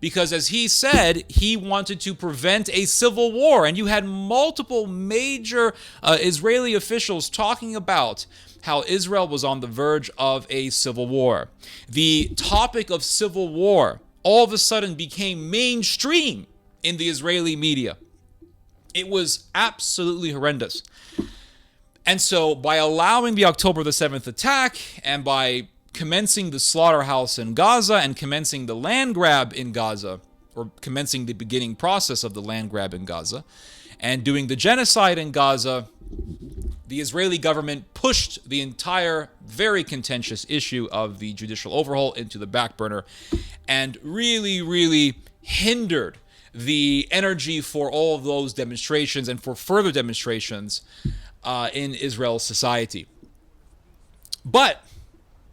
because, as he said, he wanted to prevent a civil war. And you had multiple major Israeli officials talking about how Israel was on the verge of a civil war. The topic of civil war all of a sudden became mainstream in the Israeli media. It was absolutely horrendous. And so by allowing the October the 7th attack and by commencing the slaughterhouse in Gaza and commencing the land grab in Gaza, or commencing the beginning process of the land grab in Gaza, and doing the genocide in Gaza, the Israeli government pushed the entire very contentious issue of the judicial overhaul into the back burner and really hindered the energy for all of those demonstrations and for further demonstrations in Israel's society. But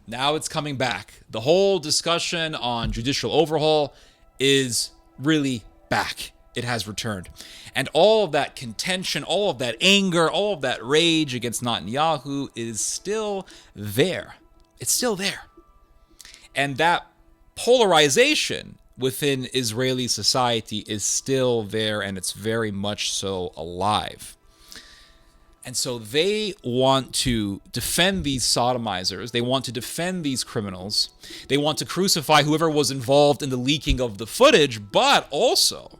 now it's coming back. The whole discussion on judicial overhaul is really back. It has returned. And all of that contention, all of that anger, all of that rage against Netanyahu is still there. It's still there. And that polarization within Israeli society is still there, and it's very much so alive. And so they want to defend these sodomizers. They want to defend these criminals. They want to crucify whoever was involved in the leaking of the footage, but also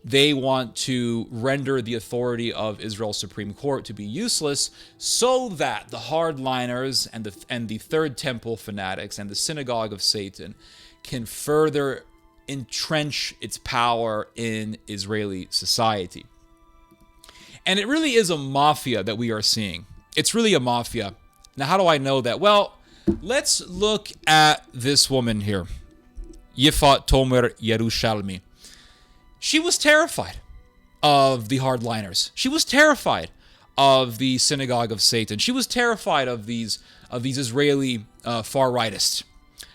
they want to render the authority of Israel's Supreme Court to be useless so that the hardliners and the Third Temple fanatics and the synagogue of Satan can further entrench its power in Israeli society. And it really is a mafia that we are seeing. It's really a mafia. Now, how do I know that? Well, let's look at this woman here, Yifat Tomer Yerushalmi. She was terrified of the hardliners. She was terrified of the synagogue of Satan. She was terrified of these Israeli far-rightists.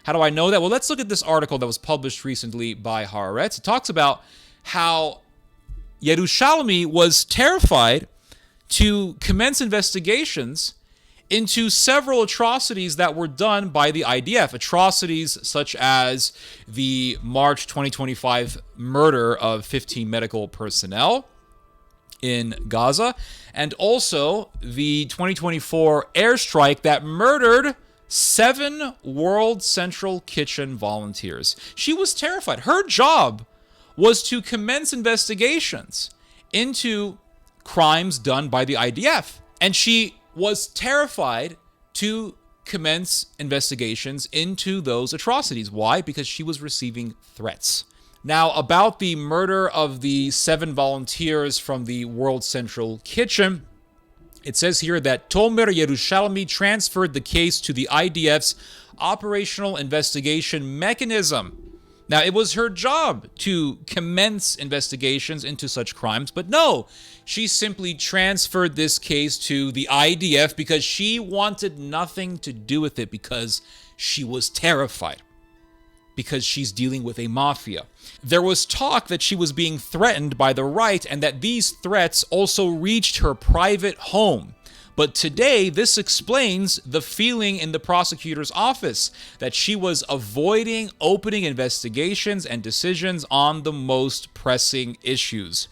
How do I know that? Well, let's look at this article that was published recently by Haaretz. It talks about how Yerushalmi was terrified to commence investigations into several atrocities that were done by the IDF. Atrocities such as the March 2025 murder of 15 medical personnel in Gaza, and also the 2024 airstrike that murdered 7 World Central Kitchen volunteers. She was terrified. Her job was to commence investigations into crimes done by the IDF, and she was terrified to commence investigations into those atrocities. Why? Because she was receiving threats. Now, about the murder of the 7 volunteers from the World Central Kitchen, it says here that Tomer Yerushalmi transferred the case to the IDF's Operational Investigation Mechanism. Now, it was her job to commence investigations into such crimes, but no, she simply transferred this case to the IDF because she wanted nothing to do with it, because she was terrified, because she's dealing with a mafia. There was talk that she was being threatened by the right and that these threats also reached her private home. But today, this explains the feeling in the prosecutor's office that she was avoiding opening investigations and decisions on the most pressing issues.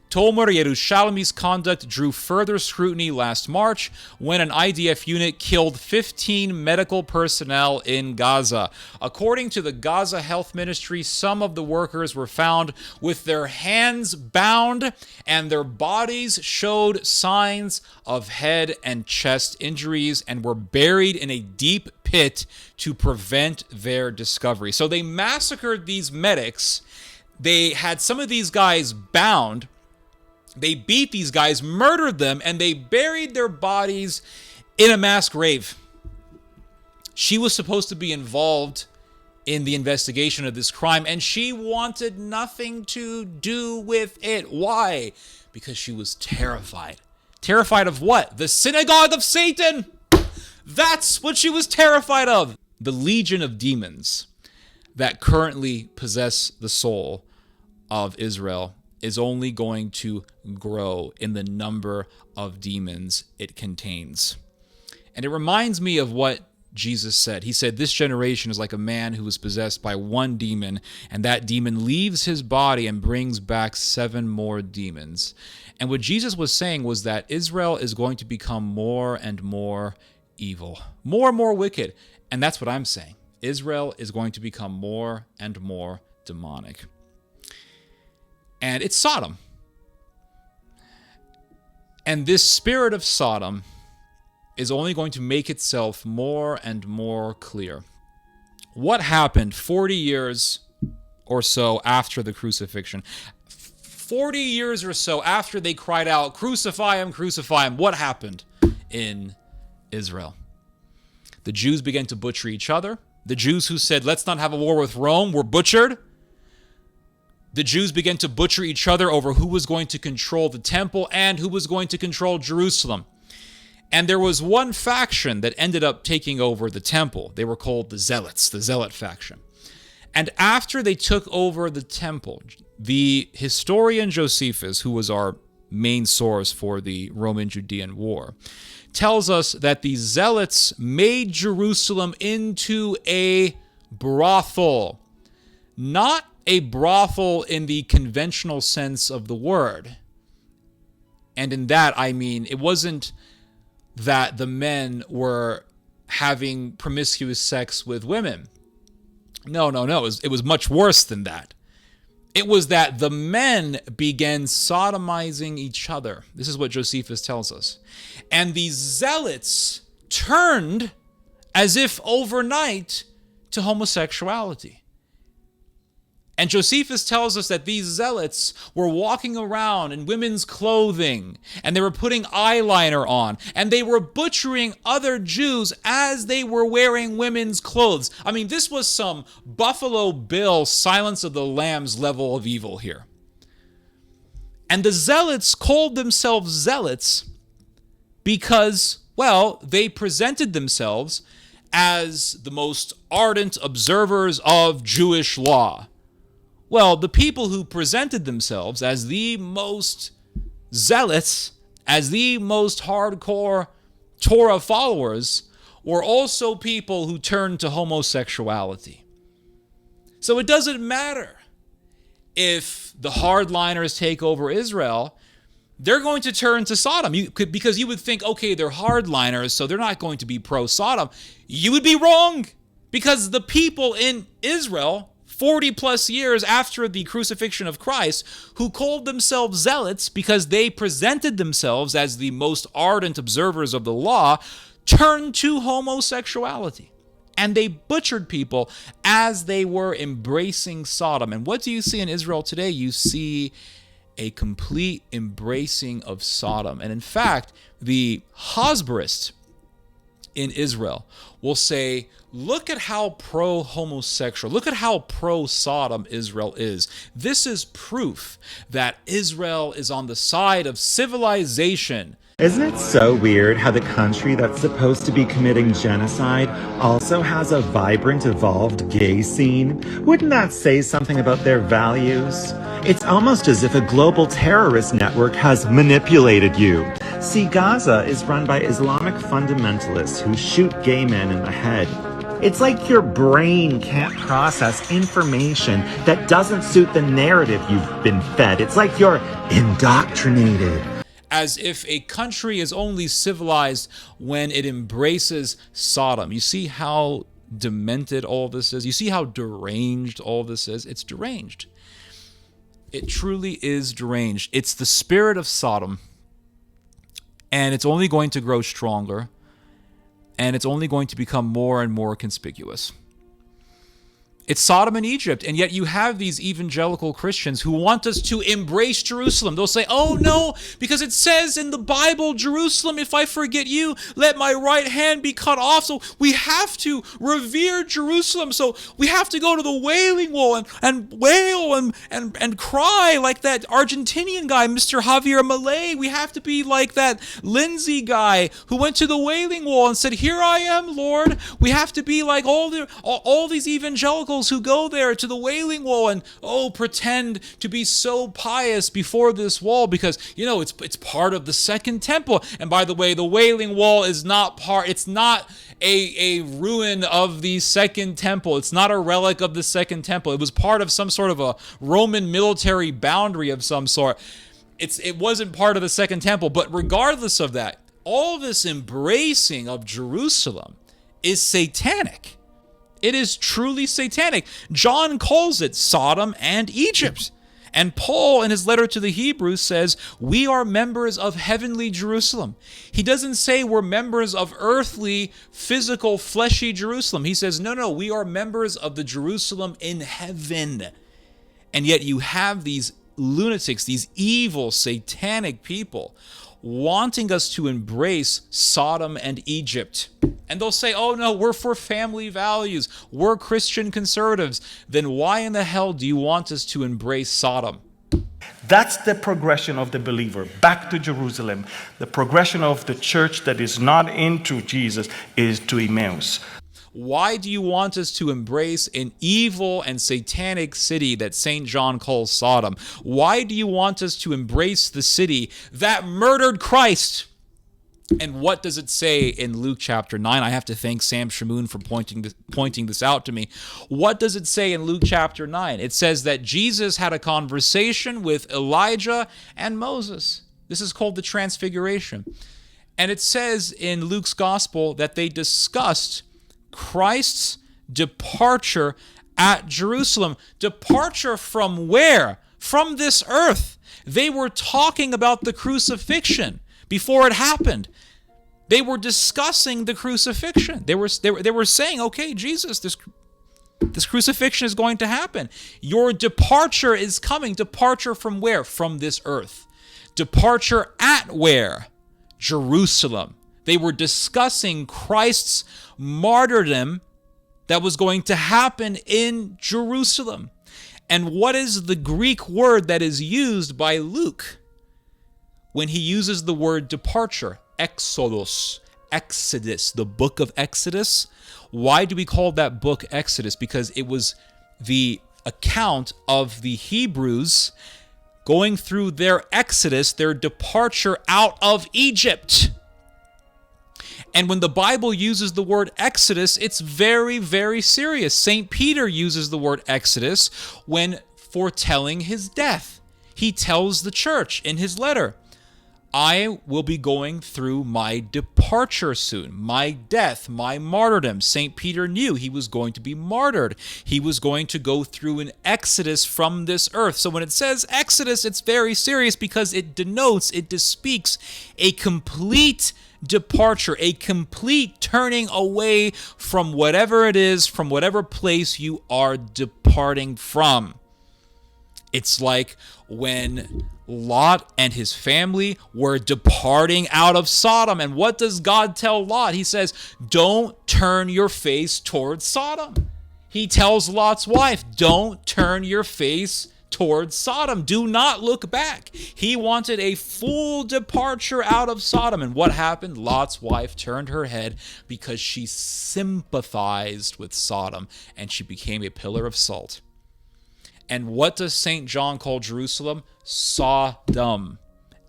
Tomer Yerushalmi's conduct drew further scrutiny last March when an IDF unit killed 15 medical personnel in Gaza. According to the Gaza Health Ministry, some of the workers were found with their hands bound and their bodies showed signs of head and chest injuries and were buried in a deep pit to prevent their discovery. So they massacred these medics. They had some of these guys bound. They beat these guys, murdered them, and they buried their bodies in a mass grave. She was supposed to be involved in the investigation of this crime, and she wanted nothing to do with it. Why? Because she was terrified. Terrified of what? The synagogue of Satan! That's what she was terrified of. The legion of demons that currently possess the soul of Israel is only going to grow in the number of demons it contains. And it reminds me of what Jesus said. He said, this generation is like a man who is possessed by one demon, and that demon leaves his body and brings back 7 more demons. And what Jesus was saying was that Israel is going to become more and more evil, more and more wicked. And that's what I'm saying. Israel is going to become more and more demonic. And it's Sodom. And this spirit of Sodom is only going to make itself more and more clear. What happened 40 years or so after the crucifixion? 40 years or so after they cried out, crucify him, crucify him. What happened in Israel? The Jews began to butcher each other. The Jews who said, let's not have a war with Rome, were butchered. The Jews began to butcher each other over who was going to control the temple and who was going to control Jerusalem. And there was one faction that ended up taking over the temple. They were called the Zealots, the Zealot faction. And after they took over the temple, the historian Josephus, who was our main source for the Roman-Judean War, tells us that the Zealots made Jerusalem into a brothel. Not a brothel in the conventional sense of the word. And in that, I mean, it wasn't that the men were having promiscuous sex with women. No. It was much worse than that. It was that the men began sodomizing each other. This is what Josephus tells us. And the Zealots turned, as if overnight, to homosexuality. And Josephus tells us that these zealots were walking around in women's clothing, and they were putting eyeliner on, and they were butchering other Jews as they were wearing women's clothes. I mean, this was some Buffalo Bill, Silence of the Lambs level of evil here. And the zealots called themselves zealots because, well, they presented themselves as the most ardent observers of Jewish law. Well, the people who presented themselves as the most zealots, as the most hardcore Torah followers were also people who turned to homosexuality. So it doesn't matter if the hardliners take over Israel, they're going to turn to Sodom. Because you would think, okay, they're hardliners, so they're not going to be pro-Sodom. You would be wrong, because the people in Israel, 40 plus years after the crucifixion of Christ, who called themselves zealots because they presented themselves as the most ardent observers of the law, turned to homosexuality. And they butchered people as they were embracing Sodom. And what do you see in Israel today? You see a complete embracing of Sodom. And in fact, the Hasbarists in Israel will say, look at how pro-homosexual, look at how pro-Sodom Israel is. This is proof that Israel is on the side of civilization. Isn't it so weird how the country that's supposed to be committing genocide also has a vibrant, evolved gay scene? Wouldn't that say something about their values? It's almost as if a global terrorist network has manipulated you. See, Gaza is run by Islamic fundamentalists who shoot gay men in the head. It's like your brain can't process information that doesn't suit the narrative you've been fed. It's like you're indoctrinated. As if a country is only civilized when it embraces Sodom. You see how demented all this is? You see how deranged all this is? It's deranged. It truly is deranged. It's the spirit of Sodom, and it's only going to grow stronger, and it's only going to become more and more conspicuous. It's Sodom and Egypt, and yet you have these evangelical Christians who want us to embrace Jerusalem. They'll say, oh no, because it says in the Bible, Jerusalem, if I forget you, let my right hand be cut off. So we have to revere Jerusalem. So we have to go to the Wailing Wall and wail and cry like that Argentinian guy, Mr. Javier Milei. We have to be like that Lindsay guy who went to the Wailing Wall and said, here I am, Lord. We have to be like all these evangelicals who go there to the Wailing Wall and pretend to be so pious before this wall because it's part of the Second Temple. And by the way, the Wailing Wall is not it's not a ruin of the Second Temple. It's not a relic of the Second Temple. It was part of some sort of a Roman military boundary of some sort. It wasn't part of the Second Temple. But regardless of that, all this embracing of Jerusalem is satanic. It is truly satanic. John calls it Sodom and Egypt. And Paul, in his letter to the Hebrews, says, we are members of heavenly Jerusalem. He doesn't say we're members of earthly, physical, fleshy Jerusalem. He says, no, we are members of the Jerusalem in heaven. And yet you have these lunatics, these evil, satanic people wanting us to embrace Sodom and Egypt. And they'll say, oh no, we're for family values. We're Christian conservatives. Then why in the hell do you want us to embrace Sodom? That's the progression of the believer, back to Jerusalem. The progression of the church that is not into Jesus is to Emmaus. Why do you want us to embrace an evil and satanic city that St. John calls Sodom? Why do you want us to embrace the city that murdered Christ? And what does it say in Luke chapter 9? I have to thank Sam Shamoon for pointing this out to me. What does it say in Luke chapter 9? It says that Jesus had a conversation with Elijah and Moses. This is called the Transfiguration. And it says in Luke's gospel that they discussed Christ's departure at Jerusalem. Departure from where? From this earth. They were talking about the crucifixion before it happened. They were discussing the crucifixion. They were saying, okay, Jesus, this crucifixion is going to happen. Your departure is coming. Departure from where? From this earth. Departure at where? Jerusalem. They were discussing Christ's martyrdom that was going to happen in Jerusalem. And what is the Greek word that is used by Luke when he uses the word departure? Exodus, Exodus, the book of Exodus. Why do we call that book Exodus? Because it was the account of the Hebrews going through their exodus, their departure out of Egypt. And when the Bible uses the word Exodus, it's very, very serious. St. Peter uses the word Exodus when foretelling his death. He tells the church in his letter, I will be going through my departure soon, my death, my martyrdom. St. Peter knew he was going to be martyred. He was going to go through an exodus from this earth. So when it says exodus, it's very serious because it denotes, it bespeaks a complete departure, a complete turning away from whatever it is, from whatever place you are departing from. It's like when Lot and his family were departing out of Sodom. And what does God tell Lot? He says, don't turn your face towards Sodom. He tells Lot's wife, don't turn your face towards Sodom. Do not look back. He wanted a full departure out of Sodom. And what happened? Lot's wife turned her head because she sympathized with Sodom and she became a pillar of salt. And what does St. John call Jerusalem? Sodom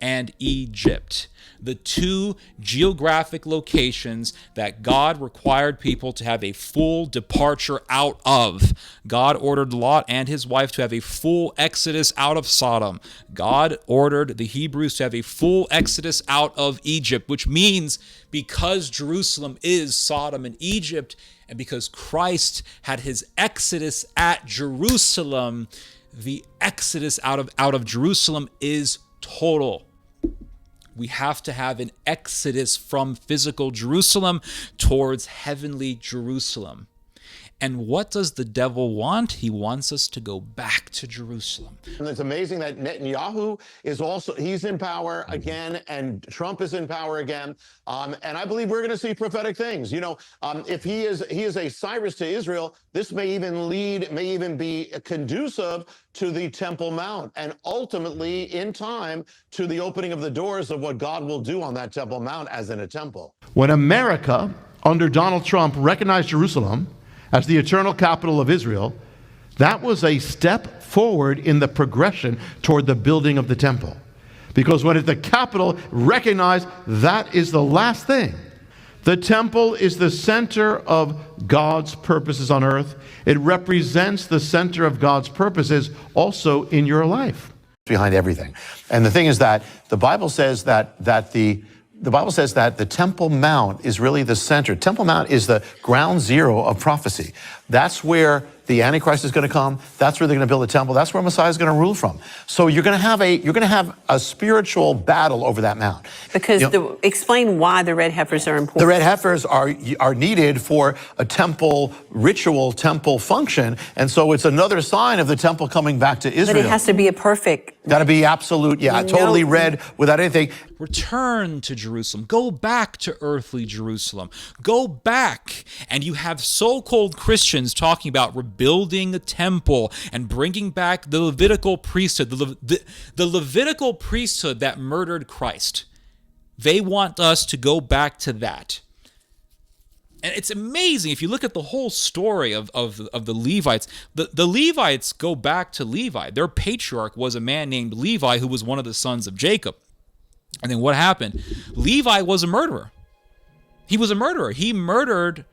and Egypt, the two geographic locations that God required people to have a full departure out of. God ordered Lot and his wife to have a full exodus out of Sodom. God ordered the Hebrews to have a full exodus out of Egypt, which means because Jerusalem is Sodom and Egypt, and because Christ had his exodus at Jerusalem, the exodus out of Jerusalem is total. We have to have an exodus from physical Jerusalem towards heavenly Jerusalem. And what does the devil want? He wants us to go back to Jerusalem. And it's amazing that Netanyahu is also, he's in power again, and Trump is in power again. And I believe we're going to see prophetic things. You know, if he is a Cyrus to Israel, this may even be conducive to the Temple Mount, and ultimately, in time, to the opening of the doors of what God will do on that Temple Mount as in a temple. When America, under Donald Trump, recognized Jerusalem as the eternal capital of Israel, that was a step forward in the progression toward the building of the temple. Because when the capital recognized that is the last thing, the temple is the center of God's purposes on earth. It represents the center of God's purposes also in your life. Behind everything. And the thing is that the Bible says that the Temple Mount is really the center. Temple Mount is the ground zero of prophecy. That's where the Antichrist is going to come. That's where they're going to build a temple. That's where Messiah is going to rule from. So you're going to have a spiritual battle over that mount. Because explain why the red heifers are important. The red heifers are needed for a temple ritual, temple function, and so it's another sign of the temple coming back to Israel. But it has to be a perfect. Got to be absolute, totally red without anything. Return to Jerusalem. Go back to earthly Jerusalem. Go back. And you have so-called Christians talking about rebuilding the temple and bringing back the Levitical priesthood, the Levitical priesthood that murdered Christ. They want us to go back to that. And it's amazing if you look at the whole story of the Levites. The Levites go back to Levi. Their patriarch was a man named Levi who was one of the sons of Jacob. And then what happened? Levi was a murderer. He was a murderer. He murdered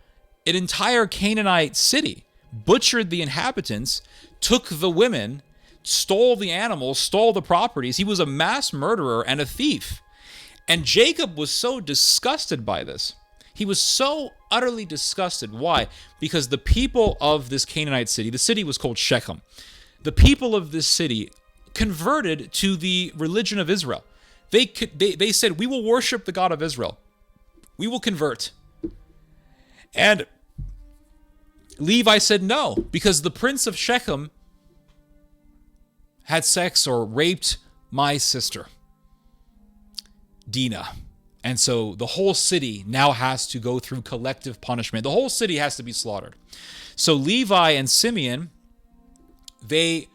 an entire Canaanite city, butchered the inhabitants, took the women, stole the animals, stole the properties. He was a mass murderer and a thief. And Jacob was so disgusted by this. He was so utterly disgusted. Why? Because the people of this Canaanite city, the city was called Shechem. The people of this city converted to the religion of Israel. They said, we will worship the God of Israel. We will convert. And Levi said no, because the prince of Shechem had sex or raped my sister, Dinah. And so the whole city now has to go through collective punishment. The whole city has to be slaughtered. So Levi and Simeon, they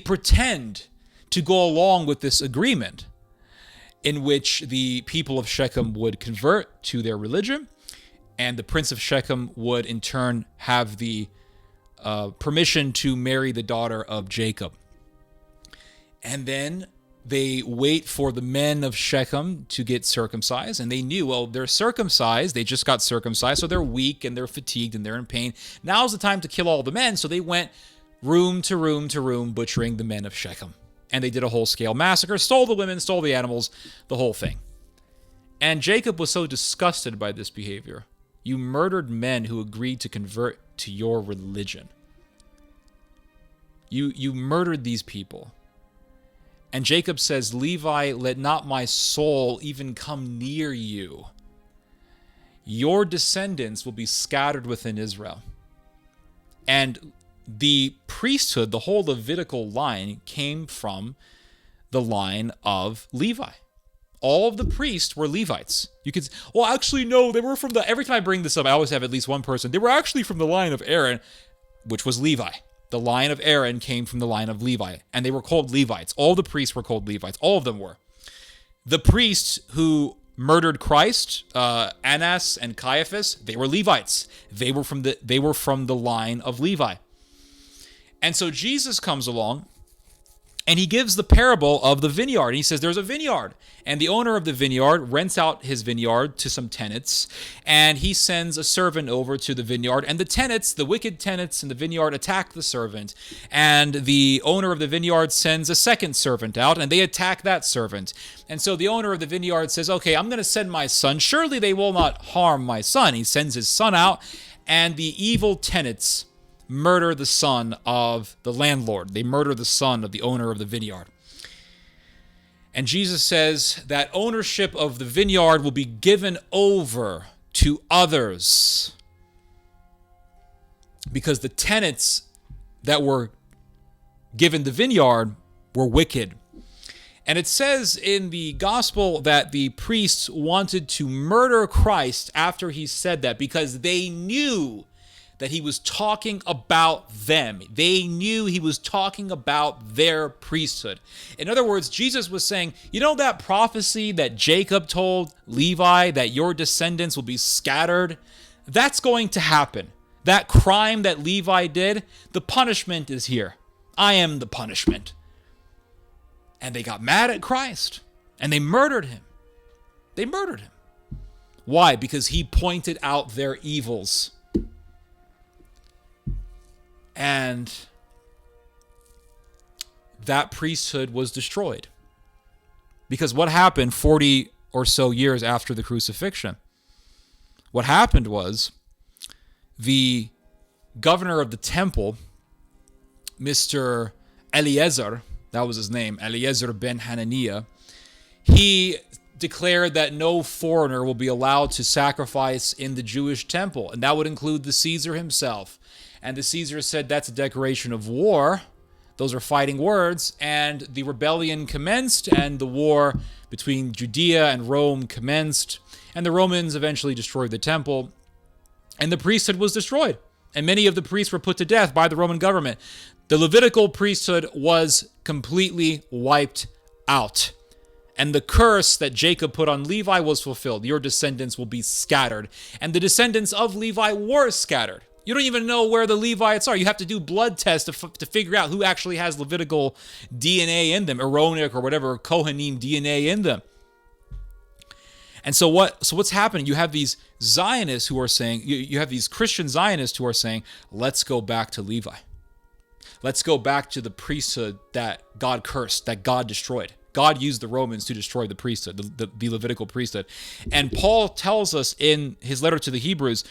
pretend to go along with this agreement in which the people of Shechem would convert to their religion, and the prince of Shechem would in turn have the permission to marry the daughter of Jacob. And then they wait for the men of Shechem to get circumcised, and they knew, well, they're circumcised, they just got circumcised, so they're weak and they're fatigued and they're in pain. Now's the time to kill all the men, so they went room to room to room, butchering the men of Shechem. And they did a whole-scale massacre, stole the women, stole the animals, the whole thing. And Jacob was so disgusted by this behavior. You murdered men who agreed to convert to your religion. You murdered these people. And Jacob says, Levi, let not my soul even come near you. Your descendants will be scattered within Israel. And the priesthood, the whole Levitical line, came from the line of Levi. All of the priests were Levites. You could, well, actually, no, they were from the, every time I bring this up, I always have at least one person. They were actually from the line of Aaron, which was Levi. The line of Aaron came from the line of Levi, and they were called Levites. All the priests were called Levites. All of them were. The priests who murdered Christ, Annas and Caiaphas, they were Levites. They were from the line of Levi. And so Jesus comes along, and he gives the parable of the vineyard. And he says there's a vineyard, and the owner of the vineyard rents out his vineyard to some tenants, and he sends a servant over to the vineyard, and the tenants, the wicked tenants in the vineyard, attack the servant, and the owner of the vineyard sends a second servant out, and they attack that servant. And so the owner of the vineyard says, okay, I'm going to send my son. Surely they will not harm my son. He sends his son out, and the evil tenants murder the son of the landlord. They murder the son of the owner of the vineyard. And Jesus says that ownership of the vineyard will be given over to others because the tenants that were given the vineyard were wicked. And it says in the gospel that the priests wanted to murder Christ after he said that because they knew that he was talking about them. They knew he was talking about their priesthood. In other words, Jesus was saying, you know that prophecy that Jacob told Levi that your descendants will be scattered? That's going to happen. That crime that Levi did, the punishment is here. I am the punishment. And they got mad at Christ, and they murdered him. They murdered him. Why? Because he pointed out their evils. And that priesthood was destroyed. Because what happened 40 or so years after the crucifixion? What happened was the governor of the temple, Mr. Eliezer, that was his name, Eliezer ben Hananiah, he declared that no foreigner will be allowed to sacrifice in the Jewish temple, and that would include the Caesar himself. And the Caesar said that's a declaration of war. Those are fighting words. And the rebellion commenced, and the war between Judea and Rome commenced. And the Romans eventually destroyed the temple. And the priesthood was destroyed. And many of the priests were put to death by the Roman government. The Levitical priesthood was completely wiped out. And the curse that Jacob put on Levi was fulfilled. Your descendants will be scattered. And the descendants of Levi were scattered. You don't even know where the Levites are. You have to do blood tests to figure out who actually has Levitical DNA in them, Aaronic or whatever, Kohanim DNA in them. And so what's happening? You have these Zionists who are saying, you have these Christian Zionists who are saying, let's go back to Levi. Let's go back to the priesthood that God cursed, that God destroyed. God used the Romans to destroy the priesthood, the Levitical priesthood. And Paul tells us in his letter to the Hebrews,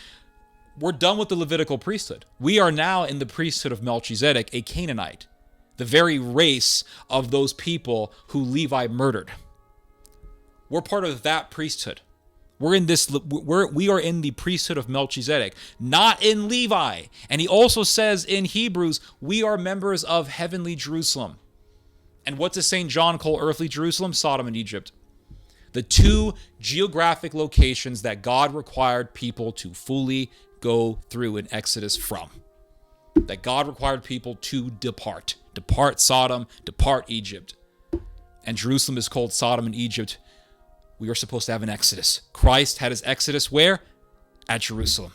we're done with the Levitical priesthood. We are now in the priesthood of Melchizedek, a Canaanite, the very race of those people who Levi murdered. We're part of that priesthood. We are in the priesthood of Melchizedek, not in Levi. And he also says in Hebrews, we are members of heavenly Jerusalem. And what does St. John call earthly Jerusalem? Sodom and Egypt. The two geographic locations that God required people to fully go through in Exodus from. That God required people to depart. Depart Sodom, depart Egypt. And Jerusalem is called Sodom and Egypt. We are supposed to have an Exodus. Christ had his Exodus where? At Jerusalem.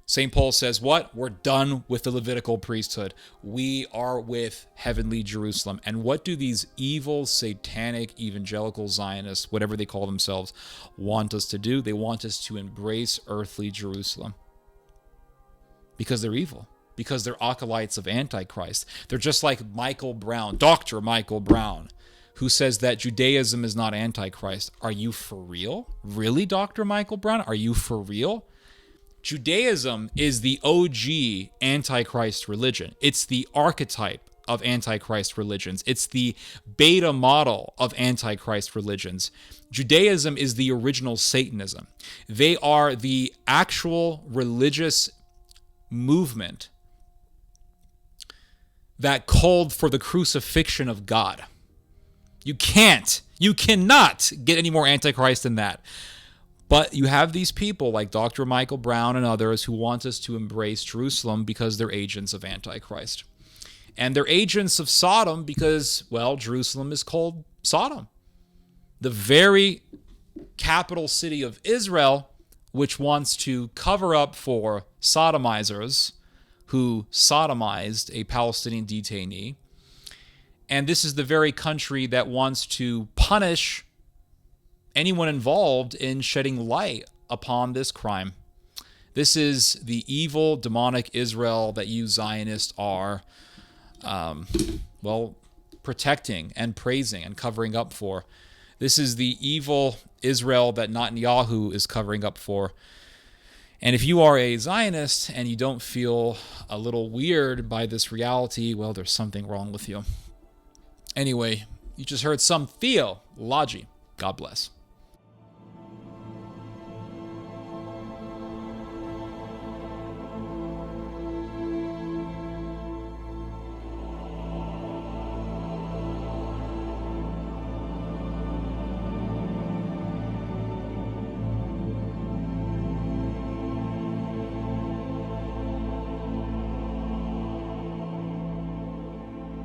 St. Paul says what? We're done with the Levitical priesthood. We are with heavenly Jerusalem. And what do these evil, satanic, evangelical Zionists, whatever they call themselves, want us to do? They want us to embrace earthly Jerusalem. Because they're evil. Because they're acolytes of Antichrist. They're just like Michael Brown, Dr. Michael Brown, who says that Judaism is not Antichrist. Are you for real? Really, Dr. Michael Brown? Are you for real? Judaism is the OG Antichrist religion. It's the archetype of Antichrist religions. It's the beta model of Antichrist religions. Judaism is the original Satanism. They are the actual religious movement that called for the crucifixion of God. You cannot get any more Antichrist than that. But you have these people like Dr. Michael Brown and others who want us to embrace Jerusalem because they're agents of Antichrist. And they're agents of Sodom because, well, Jerusalem is called Sodom. The very capital city of Israel, which wants to cover up for sodomizers who sodomized a Palestinian detainee. And this is the very country that wants to punish anyone involved in shedding light upon this crime. This is the evil, demonic Israel that you Zionists are, protecting and praising and covering up for. This is the evil Israel that Netanyahu is covering up for. And if you are a Zionist and you don't feel a little weird by this reality, well, there's something wrong with you. Anyway, you just heard some theology. God bless.